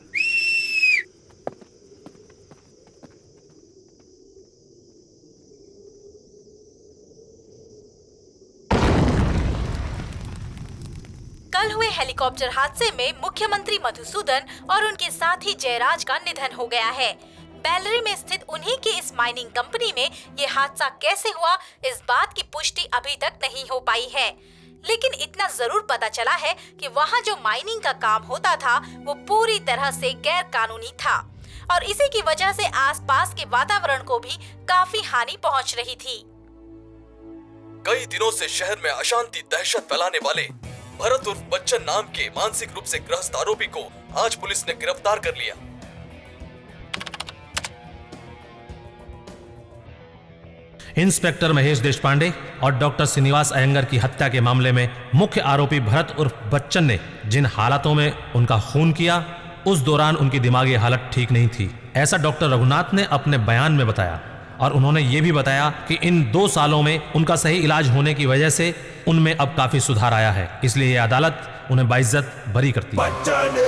कल हुए हेलीकॉप्टर हादसे में मुख्यमंत्री मधुसूदन और उनके साथी जयराज का निधन हो गया है। बेलरी में स्थित उन्हीं की इस माइनिंग कंपनी में ये हादसा कैसे हुआ, इस बात की पुष्टि अभी तक नहीं हो पाई है, लेकिन इतना जरूर पता चला है कि वहाँ जो माइनिंग का काम होता था वो पूरी तरह से गैर कानूनी था और इसी की वजह से आसपास के वातावरण को भी काफी हानि पहुँच रही थी। कई दिनों से शहर में अशांति दहशत फैलाने वाले भरत उर्फ बच्चन नाम के मानसिक रूप से ग्रस्त आरोपी को आज पुलिस ने गिरफ्तार कर लिया। इंस्पेक्टर महेश देशपांडे और डॉक्टर श्रीनिवास अयंगर की हत्या के मामले में मुख्य आरोपी भरत उर्फ बच्चन ने जिन हालातों में उनका खून किया, उस दौरान उनकी दिमागी हालत ठीक नहीं थी, ऐसा डॉक्टर रघुनाथ ने अपने बयान में बताया। और उन्होंने ये भी बताया कि इन 2 सालों में उनका सही इलाज होने की वजह से उनमें अब काफी सुधार आया है, इसलिए ये अदालत उन्हें बाइज्जत बरी करती है। बच्चन